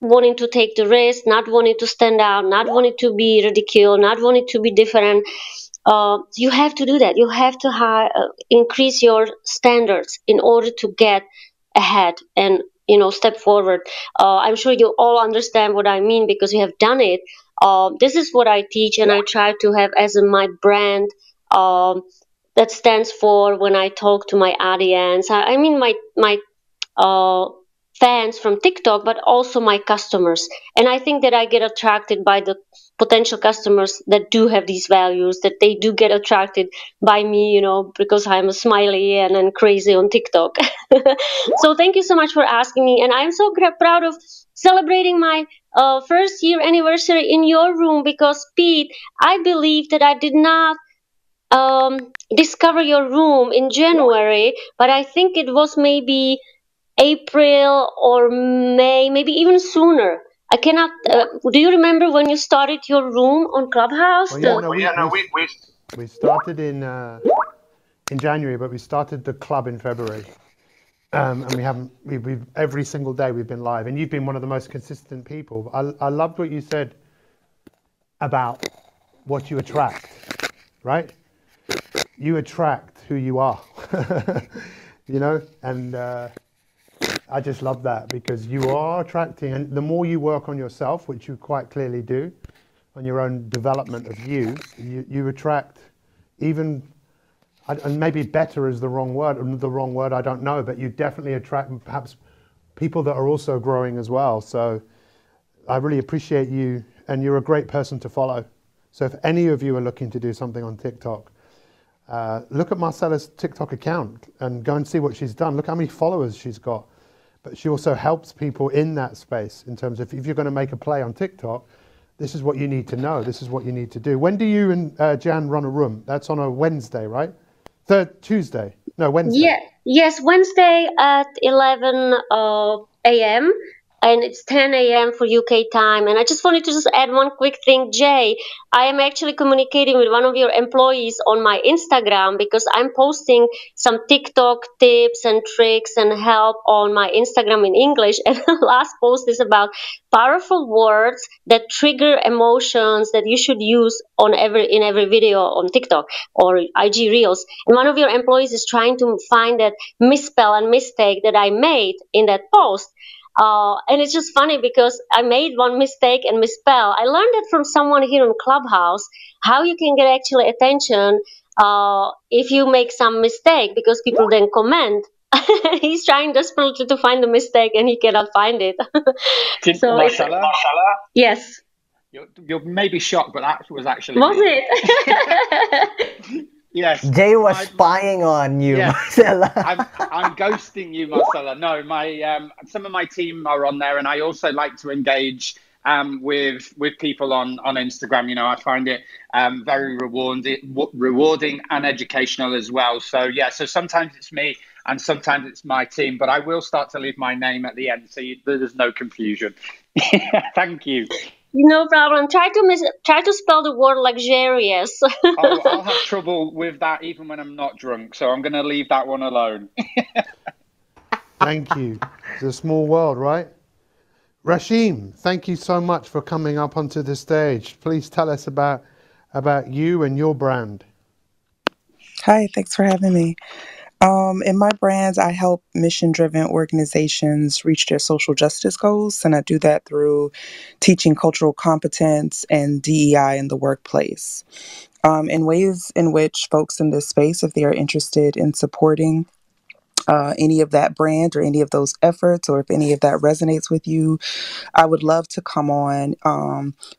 wanting to take the risk, not wanting to stand out, not wanting to be ridiculed, not wanting to be different. You have to do that. You have to increase your standards in order to get ahead and step forward. I'm sure you all understand what I mean, because you have done it. This is what I teach, and I try to have as my brand. That stands for when I talk to my audience. I mean, my uh, fans from TikTok, but also my customers. And I think that I get attracted by the potential customers that do have these values, that they do get attracted by me, because I'm a smiley and crazy on TikTok. So thank you so much for asking me. And I'm so proud of celebrating my first year anniversary in your room, because Pete, I believe that I did not discover your room in January, but I think it was maybe April or May, maybe even sooner. I cannot. Do you remember when you started your room on Clubhouse? Well, yeah, no, we started in January, but we started the club in February, and we've every single day we've been live, and you've been one of the most consistent people. I loved what you said about what you attract, right? You attract who you are, and I just love that, because you are attracting, and the more you work on yourself, which you quite clearly do, on your own development of you attract even, and maybe better is the wrong word, I don't know, but you definitely attract perhaps people that are also growing as well. So I really appreciate you, and you're a great person to follow. So if any of you are looking to do something on TikTok, look at Marcella's TikTok account and go and see what she's done. Look how many followers she's got. But she also helps people in that space in terms of, if you're going to make a play on TikTok, this is what you need to know. This is what you need to do. When do you and Jan run a room? That's on a Wednesday, right? Tuesday? No, Wednesday. Yeah. Yes, Wednesday at 11 a.m. and it's 10 a.m. for UK time. And I just wanted to just add one quick thing, Jay. I am actually communicating with one of your employees on my Instagram, because I'm posting some TikTok tips and tricks and help on my Instagram in English. And the last post is about powerful words that trigger emotions that you should use in every video on TikTok or IG Reels. And one of your employees is trying to find that misspell and mistake that I made in that post. And it's just funny because I made one mistake and misspell. I learned it from someone here in Clubhouse, how you can get actually attention if you make some mistake, because people then comment. He's trying desperately to find the mistake and he cannot find it. So Marcella? Yes. You're maybe shocked, but that was actually Was me. it? Yes. Jay was spying on you, yeah, Marcella. I'm ghosting you, Marcella. No, some of my team are on there, and I also like to engage with people on Instagram. I find it very rewarding and educational as well. So yeah, so sometimes it's me and sometimes it's my team, but I will start to leave my name at the end, so there's no confusion. Thank you. No problem. Try to spell the word luxurious. I'll have trouble with that even when I'm not drunk, so I'm going to leave that one alone. Thank you. It's a small world, right? Rashim, thank you so much for coming up onto the stage. Please tell us about you and your brand. Hi, thanks for having me. In my brands, I help mission-driven organizations reach their social justice goals, and I do that through teaching cultural competence and DEI in the workplace. In ways in which folks in this space, if they are interested in supporting any of that brand or any of those efforts, or if any of that resonates with you, I would love to come on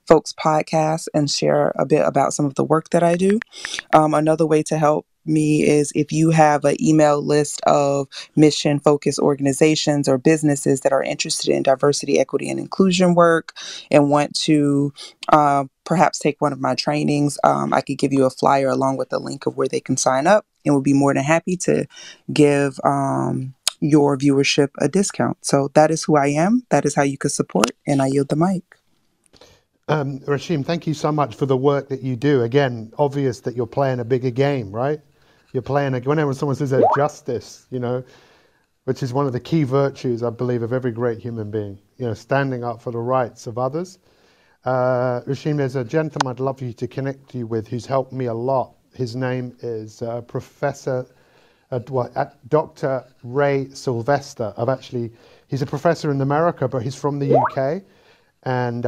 folks' podcasts and share a bit about some of the work that I do. Another way to help me is if you have an email list of mission-focused organizations or businesses that are interested in diversity, equity, and inclusion work and want to perhaps take one of my trainings, I could give you a flyer along with a link of where they can sign up, and we'll be more than happy to give your viewership a discount. So that is who I am. That is how you could support, and I yield the mic. Rashim, thank you so much for the work that you do. Again, obvious that you're playing a bigger game, right? You're playing, whenever someone says justice, which is one of the key virtues, I believe, of every great human being, standing up for the rights of others. Rashim, there's a gentleman I'd love you to connect you with who's helped me a lot. His name is Dr. Ray Sylvester. He's a professor in America, but he's from the UK. And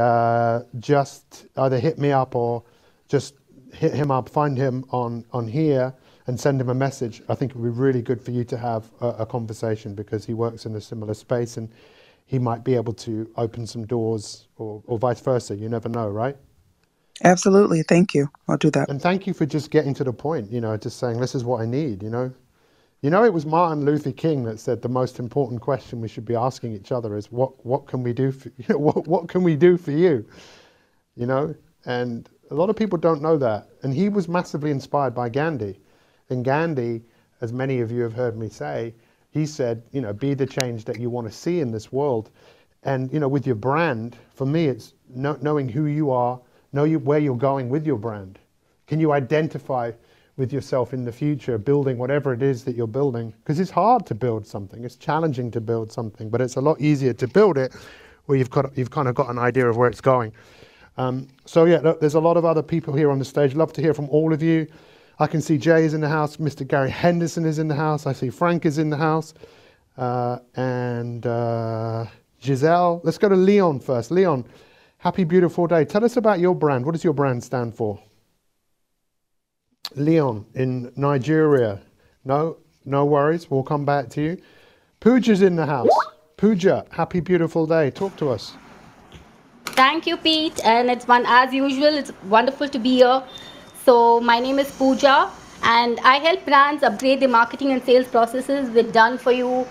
just either hit me up or just hit him up, find him on here, and send him a message. I think it would be really good for you to have a conversation, because he works in a similar space and he might be able to open some doors, or vice versa. You never know, right? Absolutely. Thank you. I'll do that. And thank you for just getting to the point, just saying, this is what I need, it was Martin Luther King that said the most important question we should be asking each other is, what can we do for what can we do for you? And a lot of people don't know that. And he was massively inspired by Gandhi. And Gandhi, as many of you have heard me say, he said, be the change that you want to see in this world. And, with your brand, for me, it's knowing who you are, where you're going with your brand. Can you identify with yourself in the future, building whatever it is that you're building? Because it's hard to build something. It's challenging to build something, but it's a lot easier to build it where you've kind of got an idea of where it's going. So yeah, look, there's a lot of other people here on the stage. Love to hear from all of you. I can see Jay is in the house. Mr. Gary Henderson is in the house. I see Frank is in the house. And Giselle. Let's go to Leon first. Leon, happy, beautiful day. Tell us about your brand. What does your brand stand for? Leon in Nigeria. No worries. We'll come back to you. Pooja's in the house. Pooja, happy, beautiful day. Talk to us. Thank you, Pete. And as usual, it's wonderful to be here. So my name is Pooja, and I help brands upgrade their marketing and sales processes with done-for-you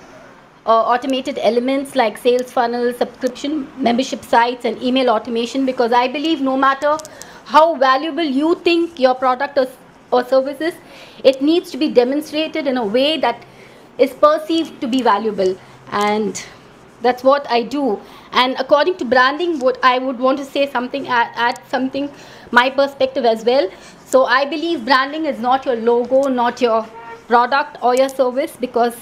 automated elements like sales funnels, subscription, membership sites, and email automation, because I believe no matter how valuable you think your product or service is, it needs to be demonstrated in a way that is perceived to be valuable. And that's what I do. And according to branding, what I would want to say something, add something, my perspective as well. So I believe branding is not your logo, not your product or your service, because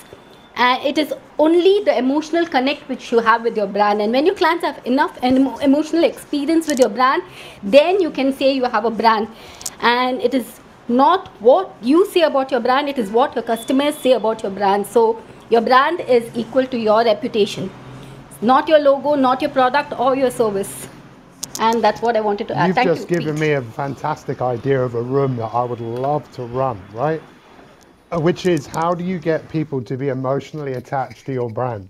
it is only the emotional connect which you have with your brand. And when your clients have enough emotional experience with your brand, then you can say you have a brand. And it is not what you say about your brand, it is what your customers say about your brand. So your brand is equal to your reputation. Not your logo, not your product or your service. And that's what I wanted to add. You've just given me a fantastic idea of a room that I would love to run, right? Which is, how do you get people to be emotionally attached to your brand?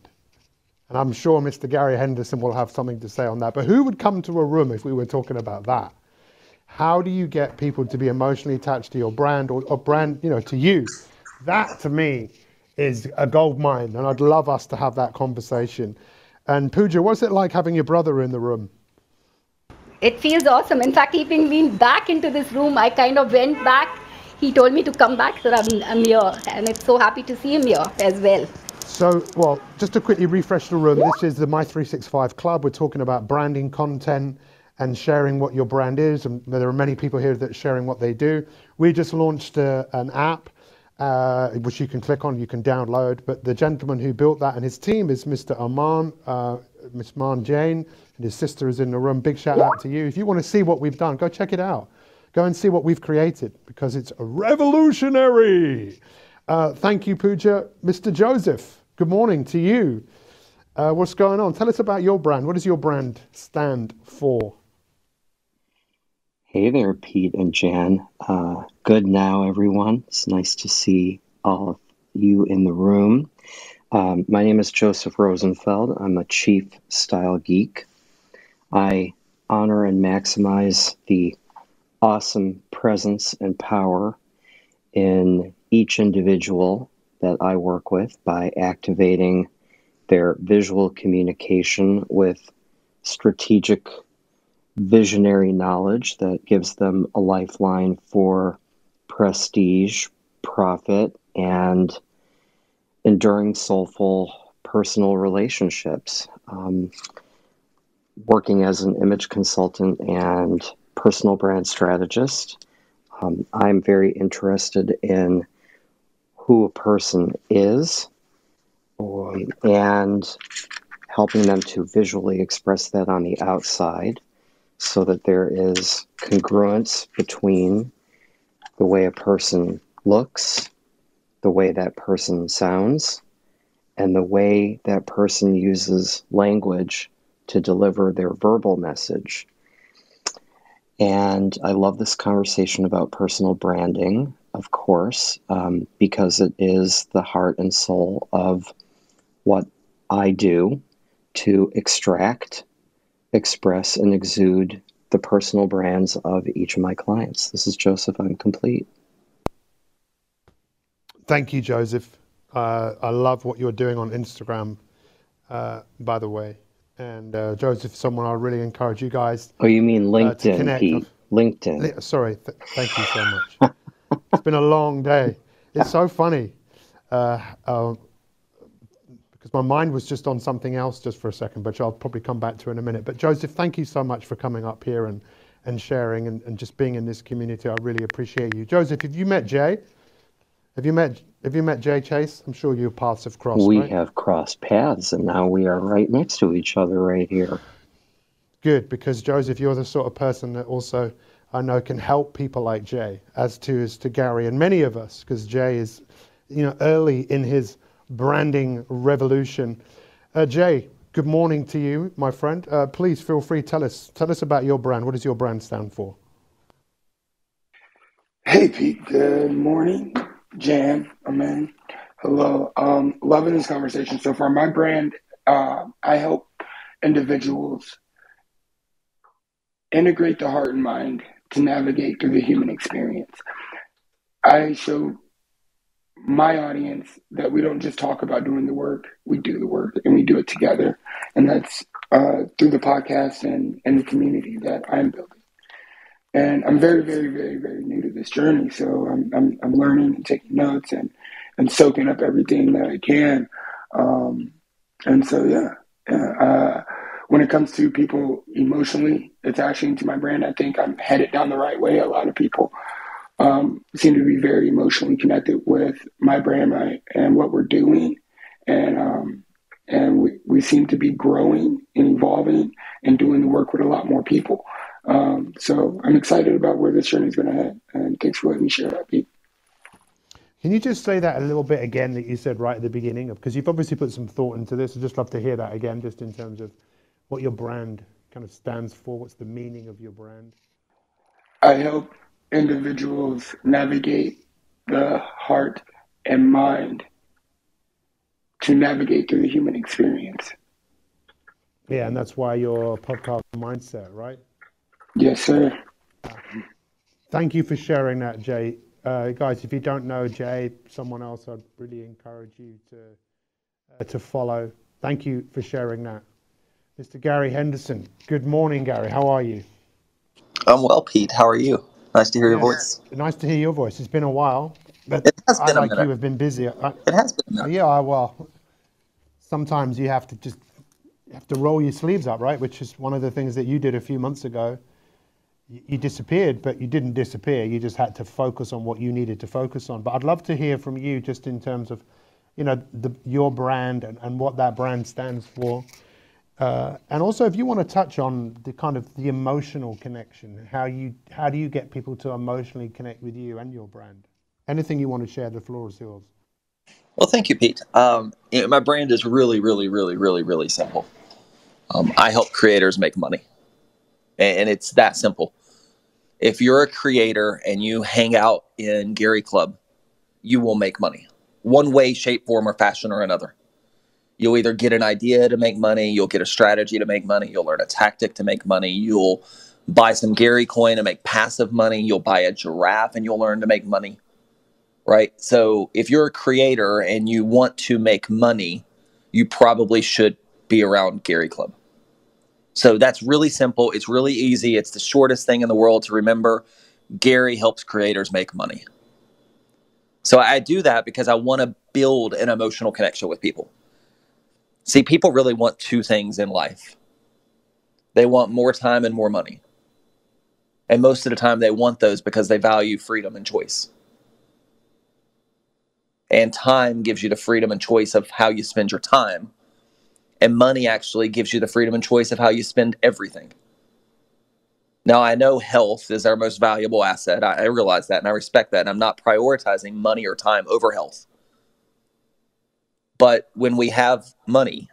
And I'm sure Mr. Gary Henderson will have something to say on that. But who would come to a room if we were talking about that? How do you get people to be emotionally attached to your brand, or brand, to you? That, to me, is a gold mine. And I'd love us to have that conversation. And Pooja, what's it like having your brother in the room? It feels awesome. In fact, keeping me back into this room, I kind of went back. He told me to come back, so I'm here. And it's so happy to see him here as well. So, well, just to quickly refresh the room, this is the My365 Club. We're talking about branding, content, and sharing what your brand is. And there are many people here that are sharing what they do. We just launched an app, which you can click on, you can download. But the gentleman who built that and his team is Mr. Aman, Miss Man Jane, and his sister is in the room. Big shout out to you. If you want to see what we've done, go check it out. Go and see what we've created, because it's revolutionary. Thank you, Pooja. Mr. Joseph, good morning to you. What's going on? Tell us about your brand. What does your brand stand for? Hey there, Pete and Jan. Good now, everyone. It's nice to see all of you in the room. My name is Joseph Rosenfeld. I'm a chief style geek. I honor and maximize the awesome presence and power in each individual that I work with by activating their visual communication with strategic visionary knowledge that gives them a lifeline for prestige, profit, and enduring soulful personal relationships. Working as an image consultant and personal brand strategist, I'm very interested in who a person is and helping them to visually express that on the outside so that there is congruence between the way a person looks, the way that person sounds, and the way that person uses language to deliver their verbal message. And I love this conversation about personal branding. of course, because it is the heart and soul of what I do to extract, express, and exude the personal brands of each of my clients. This is Joseph. I'm complete. Thank you, Joseph. I love what you're doing on Instagram, by the way. And Joseph, someone I really encourage you guys. Oh, you mean to LinkedIn, connect. Pete? LinkedIn. Sorry, thank you so much. It's been a long day. It's so funny because my mind was just on something else just for a second, which I'll probably come back to in a minute. But Joseph, thank you so much for coming up here and sharing and just being in this community. I really appreciate you. Joseph, have you met Jay? Have you met Jay Chase? I'm sure your paths have crossed, We right? have crossed paths, and now we are right next to each other right here. Good, because Joseph, you're the sort of person that also I know can help people like Jay, as to Gary and many of us, because Jay is, early in his branding revolution. Jay, good morning to you, my friend. Please feel free, tell us about your brand. What does your brand stand for? Hey Pete, good morning. Jan, Amen. Hello. Loving this conversation so far. My brand, I help individuals integrate the heart and mind to navigate through the human experience. I show my audience that we don't just talk about doing the work, we do the work and we do it together. And that's through the podcast and the community that I'm building. And I'm very, very, very, very new to this journey. So I'm learning and taking notes and soaking up everything that I can. And so, when it comes to people emotionally attaching to my brand, I think I'm headed down the right way. A lot of people seem to be very emotionally connected with my brand and what we're doing. And we seem to be growing and evolving and doing the work with a lot more people. So I'm excited about where this journey is going to head. And thanks for letting me share that, Pete. Can you just say that a little bit again that you said right at the beginning? Because you've obviously put some thought into this. I'd just love to hear that again, just in terms of what your brand kind of stands for. What's the meaning of your brand? I help individuals navigate the heart and mind to navigate through the human experience. Yeah, and that's why your podcast mindset, right? Yes, sir. Thank you for sharing that, Jay. Guys, if you don't know Jay, someone else, I'd really encourage you to follow. Thank you for sharing that. Mr. Gary Henderson. Good morning, Gary. How are you? I'm well, Pete. How are you? Nice to hear your voice. Nice to hear your voice. It's been a while, but it has been I, like a minute. you, have been busy. It has been a minute. Yeah, well, sometimes you have to roll your sleeves up, right? Which is one of the things that you did a few months ago. You disappeared, but you didn't disappear. You just had to focus on what you needed to focus on. But I'd love to hear from you just in terms of, your brand and what that brand stands for. And also, if you want to touch on the kind of the emotional connection, how do you get people to emotionally connect with you and your brand? Anything you want to share, the floor is yours. Well, thank you, Pete. My brand is really, really, really, really, really simple. I help creators make money. And it's that simple. If you're a creator and you hang out in Gary Club, you will make money. One way, shape, form, or fashion or another. You'll either get an idea to make money, you'll get a strategy to make money, you'll learn a tactic to make money, you'll buy some Gary coin and make passive money, you'll buy a giraffe and you'll learn to make money, right? So if you're a creator and you want to make money, you probably should be around Gary Club. So that's really simple. It's really easy. It's the shortest thing in the world to remember. Gary helps creators make money. So I do that because I want to build an emotional connection with people. See, people really want two things in life. They want more time and more money. And most of the time they want those because they value freedom and choice. And time gives you the freedom and choice of how you spend your time. And money actually gives you the freedom and choice of how you spend everything. Now, I know health is our most valuable asset. I realize that and I respect that. And I'm not prioritizing money or time over health. But when we have money,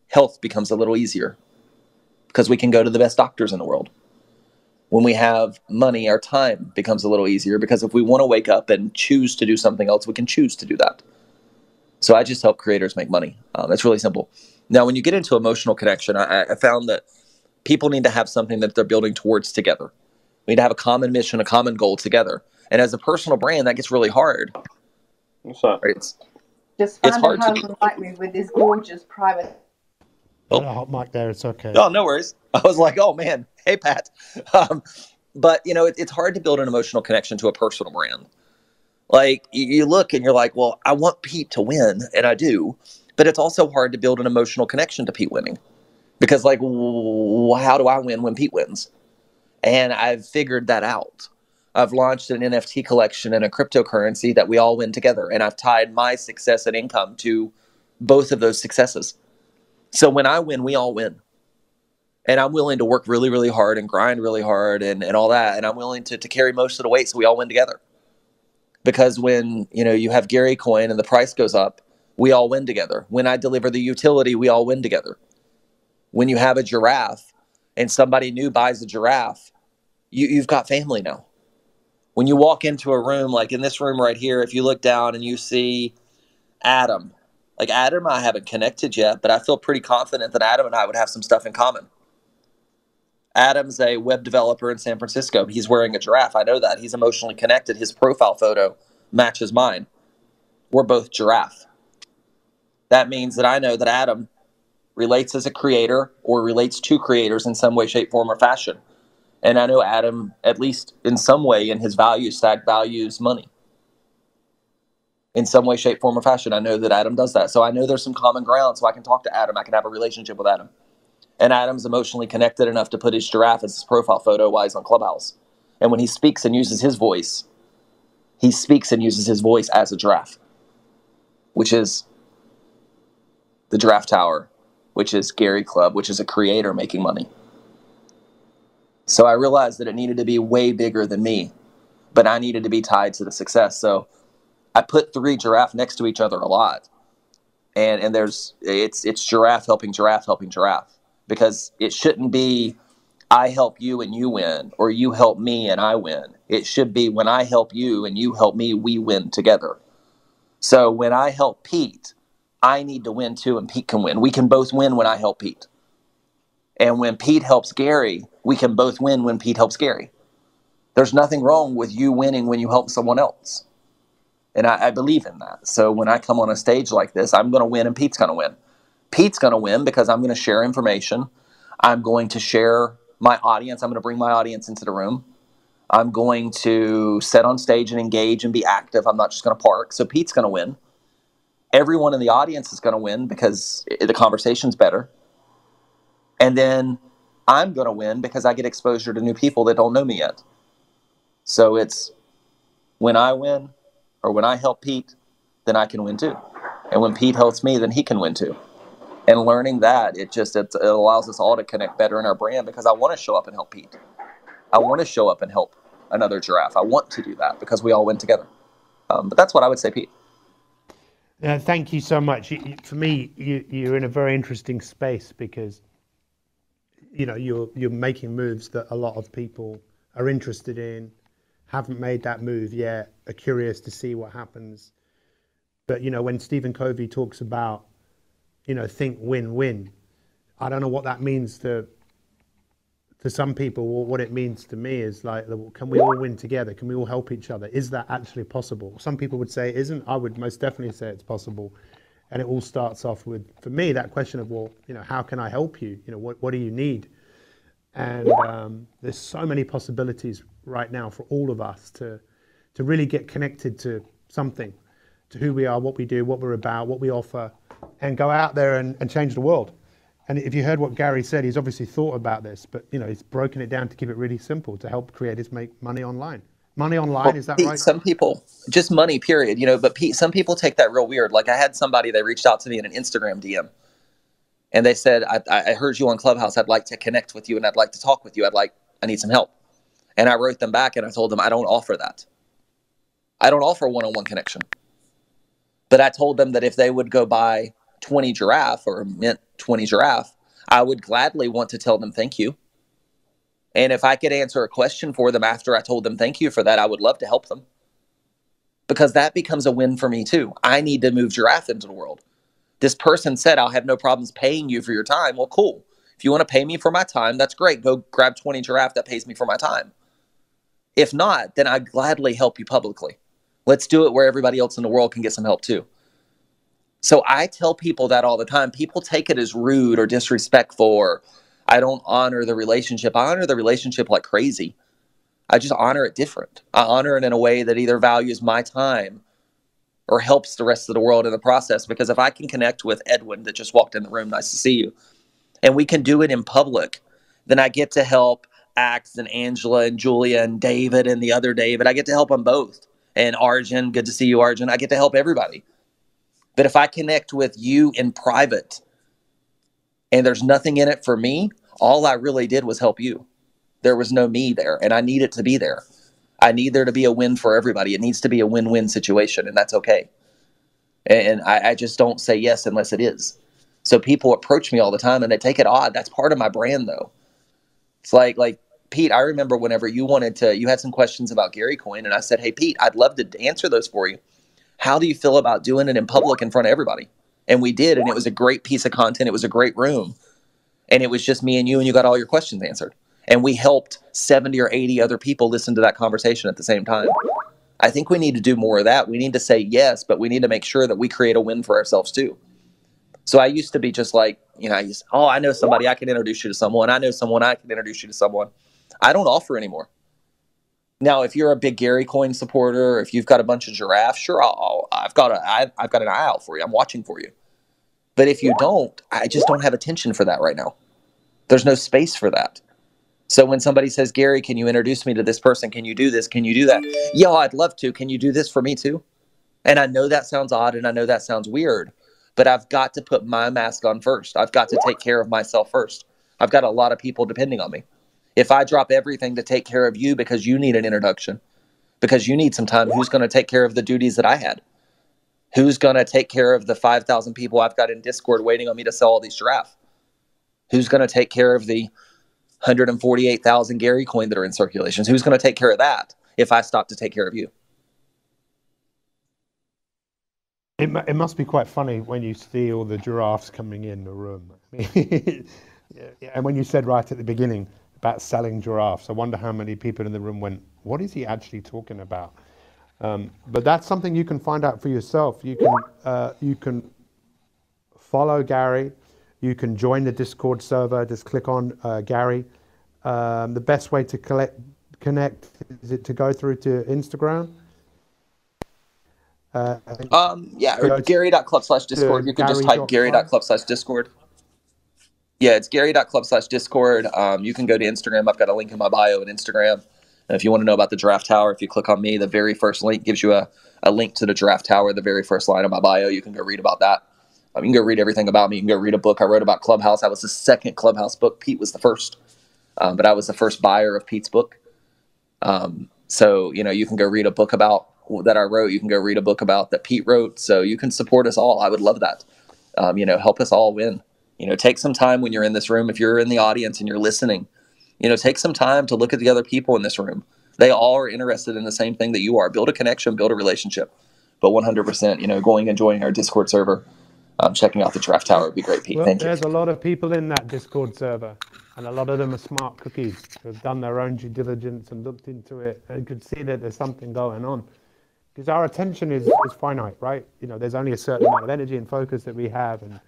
health becomes a little easier because we can go to the best doctors in the world. When we have money, our time becomes a little easier, because if we want to wake up and choose to do something else, we can choose to do that. So I just help creators make money. It's really simple. Now, when you get into emotional connection, I found that people need to have something that they're building towards together. We need to have a common mission, a common goal together. And as a personal brand, that gets really hard. What's up? Right? Just It's found a hard to do. husband like me with this gorgeous private. Got a hot mic there. It's okay. Oh, no worries. I was like, oh, man. Hey, Pat. But, you know, it's hard to build an emotional connection to a personal brand. Like, you look and you're like, well, I want Pete to win, and I do. But it's also hard to build an emotional connection to Pete winning. Because, like, how do I win when Pete wins? And I've figured that out. I've launched an NFT collection and a cryptocurrency that we all win together. And I've tied my success and income to both of those successes. So when I win, we all win. And I'm willing to work really, really hard and grind really hard and all that. And I'm willing to carry most of the weight so we all win together. Because when, you know, you have Gary Cohen and the price goes up, we all win together. When I deliver the utility, we all win together. When you have a giraffe and somebody new buys a giraffe, you've got family now. When you walk into a room, like in this room right here, if you look down and you see Adam, like Adam, I haven't connected yet, but I feel pretty confident that Adam and I would have some stuff in common. Adam's a web developer in San Francisco. He's wearing a giraffe. I know that. He's emotionally connected. His profile photo matches mine. We're both giraffe. That means that I know that Adam relates as a creator or relates to creators in some way, shape, form, or fashion. And I know Adam, at least in some way in his value stack, values money. In some way, shape, form, or fashion, I know that Adam does that. So I know there's some common ground, so I can talk to Adam. I can have a relationship with Adam. And Adam's emotionally connected enough to put his giraffe as his profile photo while he's on Clubhouse. And when he speaks and uses his voice, he speaks and uses his voice as a giraffe, which is the Giraffe Tower, which is Gary Club, which is a creator making money. So I realized that it needed to be way bigger than me, but I needed to be tied to the success. So I put 3 giraffe next to each other a lot. And it's giraffe helping giraffe helping giraffe. Because it shouldn't be I help you and you win, or you help me and I win. It should be when I help you and you help me, we win together. So when I help Pete, I need to win too, and Pete can win. We can both win when I help Pete. And when Pete helps Gary, we can both win when Pete helps Gary. There's nothing wrong with you winning when you help someone else. And I believe in that. So when I come on a stage like this, I'm going to win and Pete's going to win. Pete's going to win because I'm going to share information. I'm going to share my audience. I'm going to bring my audience into the room. I'm going to sit on stage and engage and be active. I'm not just going to park. So Pete's going to win. Everyone in the audience is going to win because the conversation's better. And then I'm going to win because I get exposure to new people that don't know me yet. So it's when I win or when I help Pete, then I can win too. And when Pete helps me, then he can win too. And learning that, it allows us all to connect better in our brand, because I want to show up and help Pete. I want to show up and help another giraffe. I want to do that because we all win together. But that's what I would say, Pete. Thank you so much. For me, you're in a very interesting space because you're making moves that a lot of people are interested in, haven't made that move yet, are curious to see what happens. But when Stephen Covey talks about think win-win, I don't know what that means to some people. What it means to me is like, can we all win together? Can we all help each other? Is that actually possible? Some people would say it isn't. I would most definitely say it's possible. And it all starts off with, for me, that question of, how can I help you? What do you need? And there's so many possibilities right now for all of us to really get connected to something, to who we are, what we do, what we're about, what we offer, and go out there and change the world. And if you heard what Gary said, he's obviously thought about this, but he's broken it down to keep it really simple, to help creators make money online. Money online, well, is that Pete, right? Some people, just money, period. But Pete, some people take that real weird. Like I had somebody, they reached out to me in an Instagram DM. And they said, I heard you on Clubhouse. I'd like to connect with you and I'd like to talk with you. I need some help. And I wrote them back and I told them, I don't offer that. I don't offer one-on-one connection. But I told them that if they would go buy 20 giraffe or mint 20 giraffe, I would gladly want to tell them thank you And if I could answer a question for them after I told them thank you for that, I would love to help them, because that becomes a win for me too. I need to move giraffe into the world. This person said, I'll have no problems paying you for your time. Well, cool. If you want to pay me for my time, that's great. Go grab 20 giraffe that pays me for my time. If not, then I'd gladly help you publicly. Let's do it where everybody else in the world can get some help too. So I tell people that all the time. People take it as rude or disrespectful, or I don't honor the relationship. I honor the relationship like crazy. I just honor it different. I honor it in a way that either values my time or helps the rest of the world in the process. Because if I can connect with Edwin that just walked in the room, nice to see you, and we can do it in public, then I get to help Axe and Angela and Julia and David and the other David. I get to help them both. And Arjun, good to see you, Arjun. I get to help everybody. But if I connect with you in private and there's nothing in it for me, all I really did was help you. There was no me there, and I need it to be there. I need there to be a win for everybody. It needs to be a win-win situation, and that's okay. And I just don't say yes unless it is. So people approach me all the time, and they take it odd. That's part of my brand, though. It's like Pete, I remember whenever you had some questions about Gary Cohen, and I said, hey, Pete, I'd love to answer those for you. How do you feel about doing it in public in front of everybody? And we did, and it was a great piece of content. It was a great room. And it was just me and you got all your questions answered. And we helped 70 or 80 other people listen to that conversation at the same time. I think we need to do more of that. We need to say yes, but we need to make sure that we create a win for ourselves too. So I used to be just like, I know somebody, I can introduce you to someone. I know someone, I can introduce you to someone. I don't offer anymore. Now, if you're a big Gary Cohen supporter, or if you've got a bunch of giraffes, sure, I've got an eye out for you. I'm watching for you. But if you don't, I just don't have attention for that right now. There's no space for that. So when somebody says, Gary, can you introduce me to this person? Can you do this? Can you do that? Yeah, I'd love to. Can you do this for me too? And I know that sounds odd and I know that sounds weird, but I've got to put my mask on first. I've got to take care of myself first. I've got a lot of people depending on me. If I drop everything to take care of you because you need an introduction, because you need some time, who's going to take care of the duties that I had? Who's going to take care of the 5,000 people I've got in Discord waiting on me to sell all these giraffes? Who's going to take care of the 148,000 Gary coin that are in circulations? Who's going to take care of that if I stop to take care of you? It must be quite funny when you see all the giraffes coming in the room. I mean, and when you said right at the beginning about selling giraffes, I wonder how many people in the room went, what is he actually talking about? But that's something you can find out for yourself. You can follow Gary. You can join the Discord server. Just click on Gary. The best way to connect is it to go through to Instagram. Or Gary.club/Discord. You can just type Gary.club/Discord. Yeah, it's Gary.club/Discord. You can go to Instagram. I've got a link in my bio at Instagram. And if you want to know about the Giraffe Tower, if you click on me, the very first link gives you a link to the Giraffe Tower, the very first line of my bio. You can go read about that. You can go read everything about me. You can go read a book I wrote about Clubhouse. I was the second Clubhouse book. Pete was the first. But I was the first buyer of Pete's book. So, you can go read a book about that I wrote. You can go read a book about that Pete wrote. So you can support us all. I would love that. Help us all win. Take some time when you're in this room. If you're in the audience and you're listening, take some time to look at the other people in this room. They all are interested in the same thing that you are. Build a connection, build a relationship. But 100%, going and joining our Discord server, checking out the Giraffe Tower would be great, Pete. Thank you. There's a lot of people in that Discord server, and a lot of them are smart cookies who've done their own due diligence and looked into it and could see that there's something going on. Because our attention is finite, right? There's only a certain amount of energy and focus that we have, and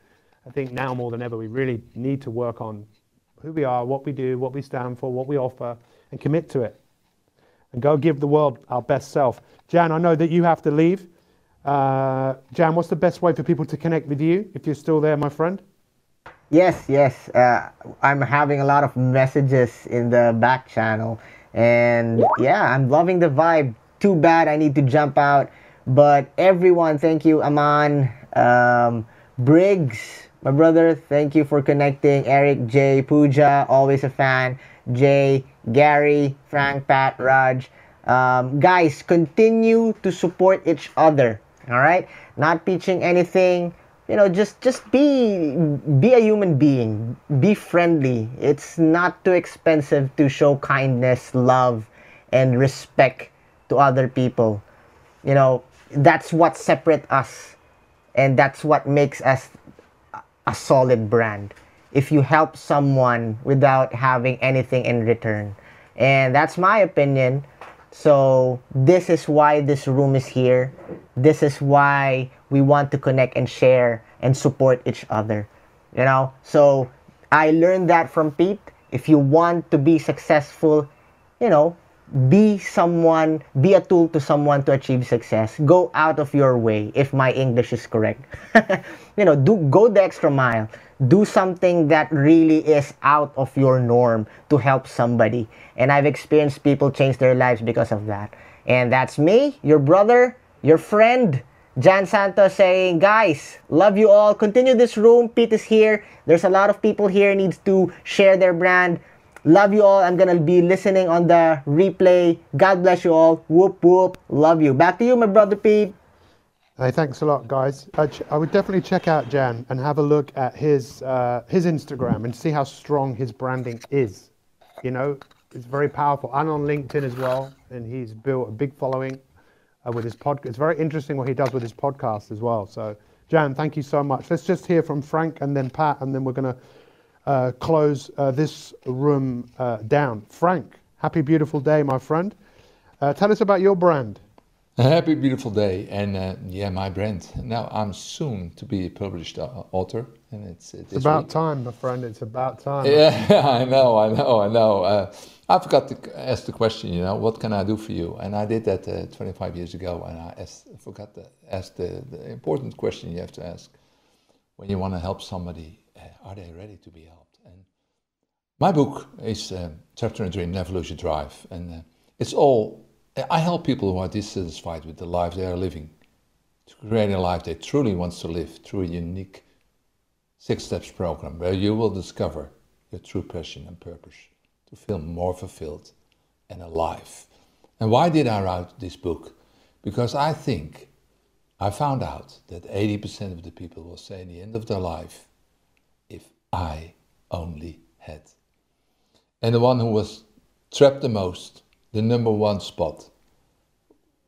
I think now more than ever we really need to work on who we are, what we do, what we stand for, what we offer, and commit to it. And go give the world our best self. Jan, I know that you have to leave. Jan, what's the best way for people to connect with you if you're still there, my friend? Yes. I'm having a lot of messages in the back channel. And yeah, I'm loving the vibe. Too bad I need to jump out. But everyone, thank you, Aman, Briggs, my brother, thank you for connecting. Eric, Jay, Pooja, always a fan. Jay, Gary, Frank, Pat, Raj. Guys, continue to support each other. All right? Not pitching anything just be a human being, be friendly. It's not too expensive to show kindness, love, and respect to other people. That's what separates us, and that's what makes us a solid brand. If you help someone without having anything in return. And that's my opinion. So this is why this room is here. This is why we want to connect and share and support each other. So I learned that from Pete. If you want to be successful, you know, be a tool to someone to achieve success. Go out of your way, if my English is correct. Go the extra mile. Do something that really is out of your norm to help somebody. And I've experienced people change their lives because of that. And that's me, your brother, your friend, Jan Santos, saying, guys, love you all. Continue this room. Pete is here. There's a lot of people here needs to share their brand. Love you all. I'm going to be listening on the replay. God bless you all. Whoop, whoop. Love you. Back to you, my brother Pete. Hey, thanks a lot, guys. I would definitely check out Jan and have a look at his Instagram and see how strong his branding is. It's very powerful. And on LinkedIn as well. And he's built a big following with his podcast. It's very interesting what he does with his podcast as well. So, Jan, thank you so much. Let's just hear from Frank and then Pat, and then we're going to close this room down. Frank, happy beautiful day, my friend. Tell us about your brand. A happy beautiful day, and my brand. Now I'm soon to be a published author, and it's about time, my friend. It's about time. Yeah, I know. I forgot to ask the question. What can I do for you? And I did that 25 years ago, and I forgot to ask the important question you have to ask when you want to help somebody. Are they ready to be helped? And my book is Chapter and Dream, Never Lose Your Drive, and it's all. I help people who are dissatisfied with the life they are living to create a life they truly want to live through a unique 6 steps program where you will discover your true passion and purpose to feel more fulfilled and alive. And why did I write this book? Because I found out that 80% of the people will say at the end of their life, if I only had. And the one who was trapped the most, the number 1 spot,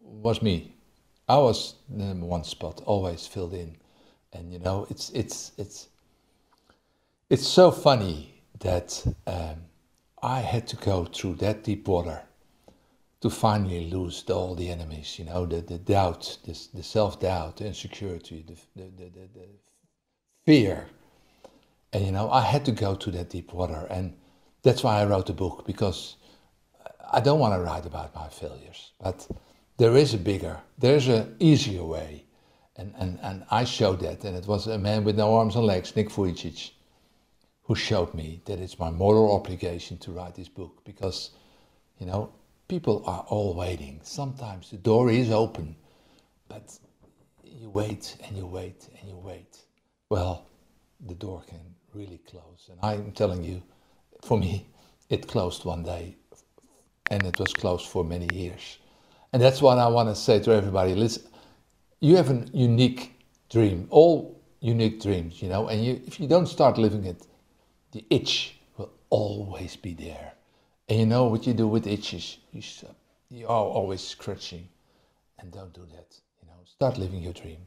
was me. I was the number 1 spot, always filled in. And it's so funny that I had to go through that deep water to finally lose all the enemies, the doubt, the self-doubt, the insecurity, the fear. And I had to go to that deep water, and that's why I wrote the book, because I don't want to write about my failures, but there's an easier way. And I showed that, and it was a man with no arms and legs, Nick Vujicic, who showed me that it's my moral obligation to write this book, because, people are all waiting. Sometimes the door is open, but you wait and you wait and you wait. Well, the door can really close. And I'm telling you, for me, it closed one day. And it was closed for many years. And that's what I want to say to everybody. Listen, you have a unique dream, all unique dreams, and if you don't start living it, the itch will always be there. And what you do with itches? You are always scratching. And don't do that. Start living your dream.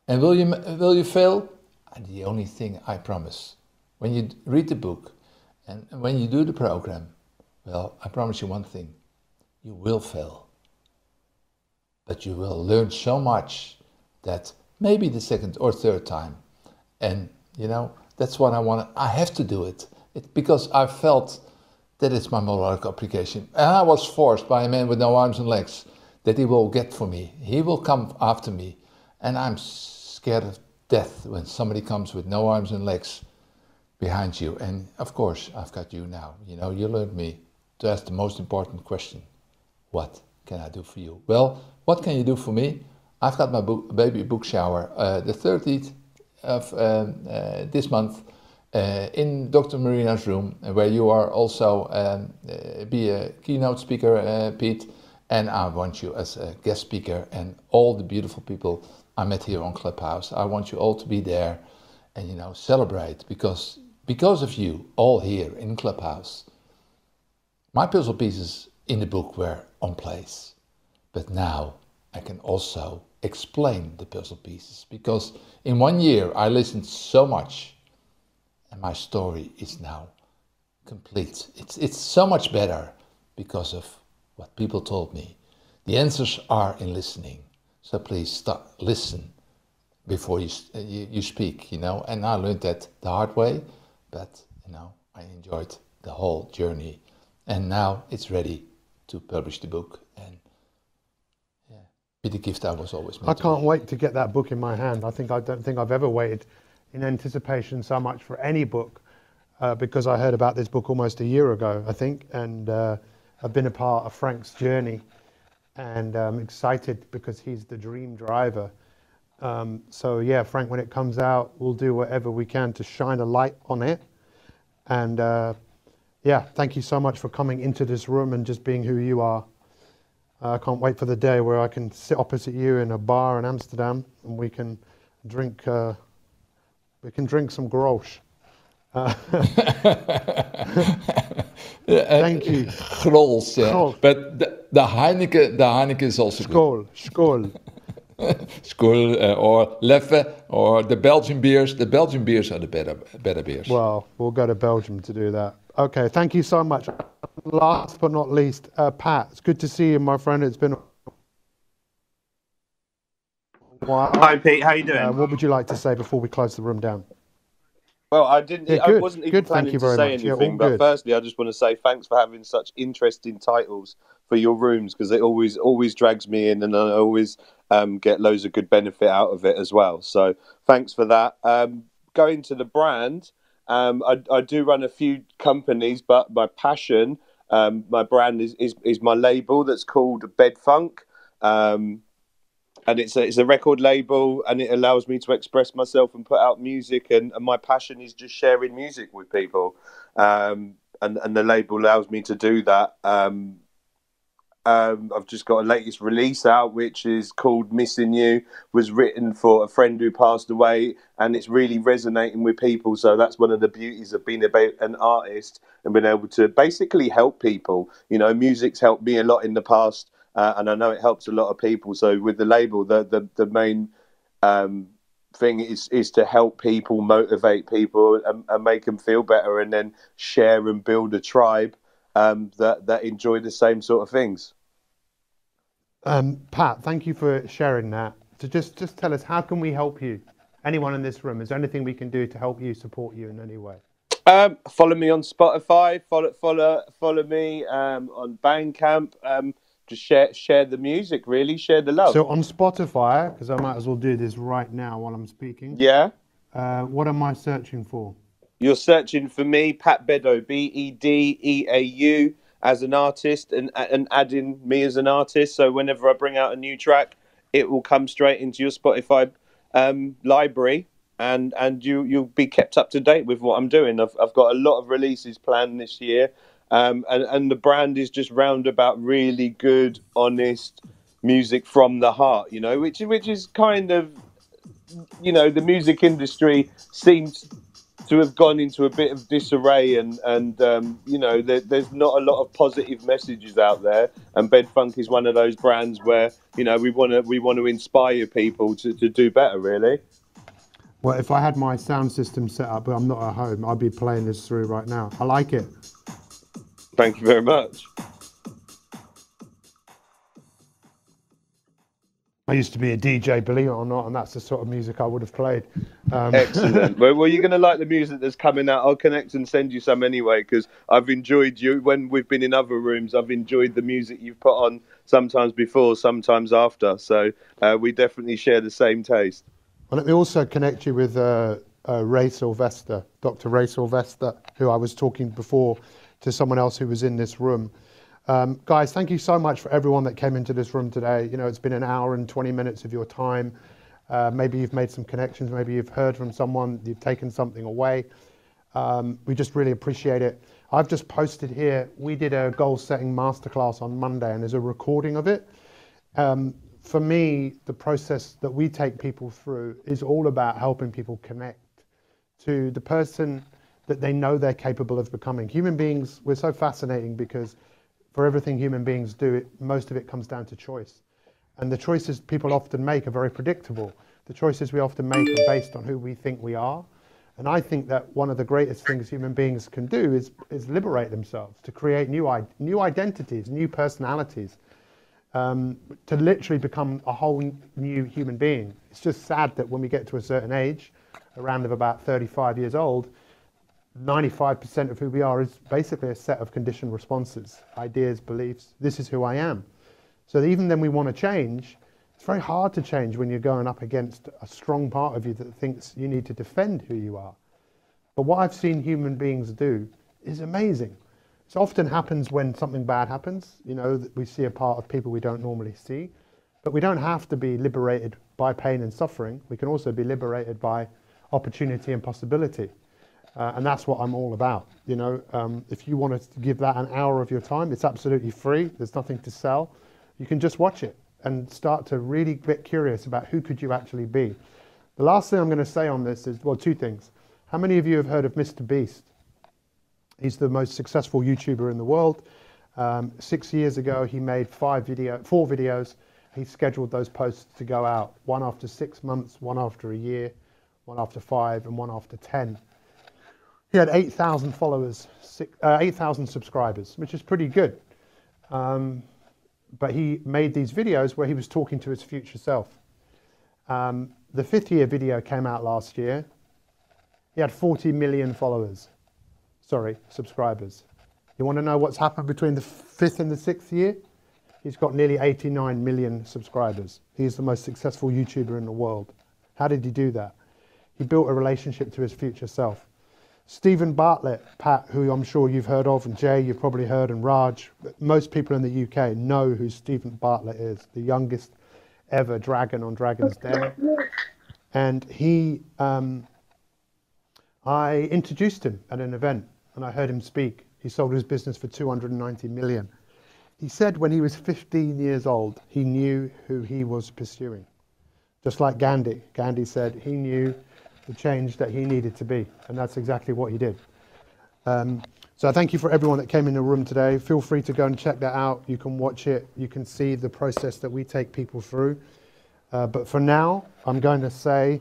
And will you fail? And the only thing I promise, when you read the book and when you do the program, well, I promise you one thing, you will fail. But you will learn so much that maybe the second or third time. And, that's what I want. I have to do it. Because I felt that it's my moral obligation. And I was forced by a man with no arms and legs that he will get for me. He will come after me. And I'm scared of death when somebody comes with no arms and legs behind you. And, of course, I've got you now. You learned me to ask the most important question. What can I do for you? Well, what can you do for me? I've got my baby book shower the 30th of this month in Dr. Marina's room, where you are also be a keynote speaker, Pete. And I want you as a guest speaker and all the beautiful people I met here on Clubhouse. I want you all to be there and, you know, celebrate because of you all here in Clubhouse. My puzzle pieces in the book were on place, but now I can also explain the puzzle pieces because in 1 year I listened so much and my story is now complete. It's so much better because of what people told me. The answers are in listening. So please listen before you speak, you know. And I learned that the hard way, but, you know, I enjoyed the whole journey. And now it's ready to publish the book and be the gift I was always meant I to can't be. wait to get that book in my hand. I don't think I've ever waited in anticipation so much for any book because I heard about this book almost a year ago, I think, and I've been a part of Frank's journey, and I'm excited because he's the dream driver. So yeah, Frank, when it comes out, we'll do whatever we can to shine a light on it. And yeah, thank you so much for coming into this room and just being who you are. I can't wait for the day where I can sit opposite you in a bar in Amsterdam and we can drink some Grolsch. Thank you. Grols, yeah. But the Heineken is also good. Skål. Skål or Leffe or the Belgian beers. The Belgian beers are the better beers. Well, we'll go to Belgium to do that. Okay, thank you so much. Last but not least, Pat, it's good to see you, my friend. It's been a while. Hi, Pete. How you doing? What would you like to say before we close the room down? Well, I wasn't even planning to say much. Yeah, anything, but firstly, I just want to say thanks for having such interesting titles for your rooms because it always drags me in, and I always get loads of good benefit out of it as well. So thanks for that. Going to the brand, I do run a few companies, but my passion, my brand is my label that's called Bed Funk. And it's a record label, and it allows me to express myself and put out music. And my passion is just sharing music with people. And the label allows me to do that. I've just got a latest release out, which is called Missing You. Was written for a friend who passed away, and it's really resonating with people. So that's one of the beauties of being an artist and being able to basically help people. You know, music's helped me a lot in the past. And I know it helps a lot of people. So with the label, the main thing is to help people, motivate people, and make them feel better, and then share and build a tribe that enjoy the same sort of things. Pat, thank you for sharing that. So just tell us, how can we help you? Anyone in this room, is there anything we can do to help you, support you in any way? Follow me on Spotify. Follow me on Bandcamp. Just share the music, really. Share the love. So on Spotify, because I might as well do this right now while I'm speaking. Yeah. What am I searching for? You're searching for me, Pat Beddoe, Bedeau, as an artist, and adding me as an artist. So whenever I bring out a new track, it will come straight into your Spotify library, and you'll be kept up to date with what I'm doing. I've got a lot of releases planned this year. And the brand is just roundabout really good, honest music from the heart, you know, which is kind of, you know, the music industry seems to have gone into a bit of disarray, and you know, there's not a lot of positive messages out there. And Bed Funk is one of those brands where, you know, we want to inspire people to do better, really. Well, if I had my sound system set up, but I'm not at home, I'd be playing this through right now. I like it. Thank you very much. I used to be a DJ, believe it or not, and that's the sort of music I would have played. Excellent. Well, you're going to like the music that's coming out. I'll connect and send you some anyway, because I've enjoyed you. When we've been in other rooms, I've enjoyed the music you've put on, sometimes before, sometimes after. So we definitely share the same taste. Well, let me also connect you with Ray Sylvester, Dr. Ray Sylvester, who I was talking before to someone else who was in this room. Guys, thank you so much for everyone that came into this room today. You know, it's been an hour and 20 minutes of your time. Maybe you've made some connections. Maybe you've heard from someone. You've taken something away. We just really appreciate it. I've just posted here, we did a goal-setting masterclass on Monday, and there's a recording of it. For me, the process that we take people through is all about helping people connect to the person that they know they're capable of becoming. Human beings, we're so fascinating because for everything human beings do, most of it comes down to choice. And the choices people often make are very predictable. The choices we often make are based on who we think we are. And I think that one of the greatest things human beings can do is liberate themselves, to create new identities, new personalities, to literally become a whole new human being. It's just sad that when we get to a certain age, around of about 35 years old, 95% of who we are is basically a set of conditioned responses, ideas, beliefs. This is who I am. So even then we want to change. It's very hard to change when you're going up against a strong part of you that thinks you need to defend who you are. But what I've seen human beings do is amazing. It often happens when something bad happens, you know, that we see a part of people we don't normally see. But we don't have to be liberated by pain and suffering. We can also be liberated by opportunity and possibility. And that's what I'm all about. You know, if you want to give that an hour of your time, it's absolutely free. There's nothing to sell. You can just watch it and start to really get curious about who could you actually be. The last thing I'm going to say on this is, well, two things. How many of you have heard of Mr. Beast? He's the most successful YouTuber in the world. 6 years ago, he made 4 videos. He scheduled those posts to go out, one after 6 months, one after a year, one after 5, and one after 10. He had 8,000 followers, 8,000 subscribers, which is pretty good. But he made these videos where he was talking to his future self. The 5th year video came out last year. He had 40 million subscribers. You want to know what's happened between the 5th and the 6th year? He's got nearly 89 million subscribers. He's the most successful YouTuber in the world. How did he do that? He built a relationship to his future self. Stephen Bartlett, Pat, who I'm sure you've heard of, and Jay, you've probably heard, and Raj. Most people in the UK know who Stephen Bartlett is, the youngest ever dragon on Dragon's Den. And he, I introduced him at an event and I heard him speak. He sold his business for 290 million. He said when he was 15 years old, he knew who he was pursuing. Just like Gandhi. Gandhi said he knew the change that he needed to be, and that's exactly what he did. So I thank you for everyone that came in the room today. Feel free to go and check that out. You can watch it. You can see the process that we take people through. But for now, I'm going to say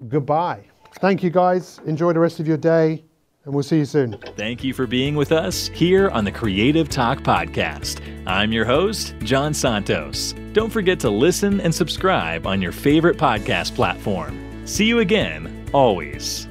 goodbye. Thank you, guys. Enjoy the rest of your day, and we'll see you soon. Thank you for being with us here on the Creative Talk Podcast. I'm your host, John Santos. Don't forget to listen and subscribe on your favorite podcast platform. See you again, always.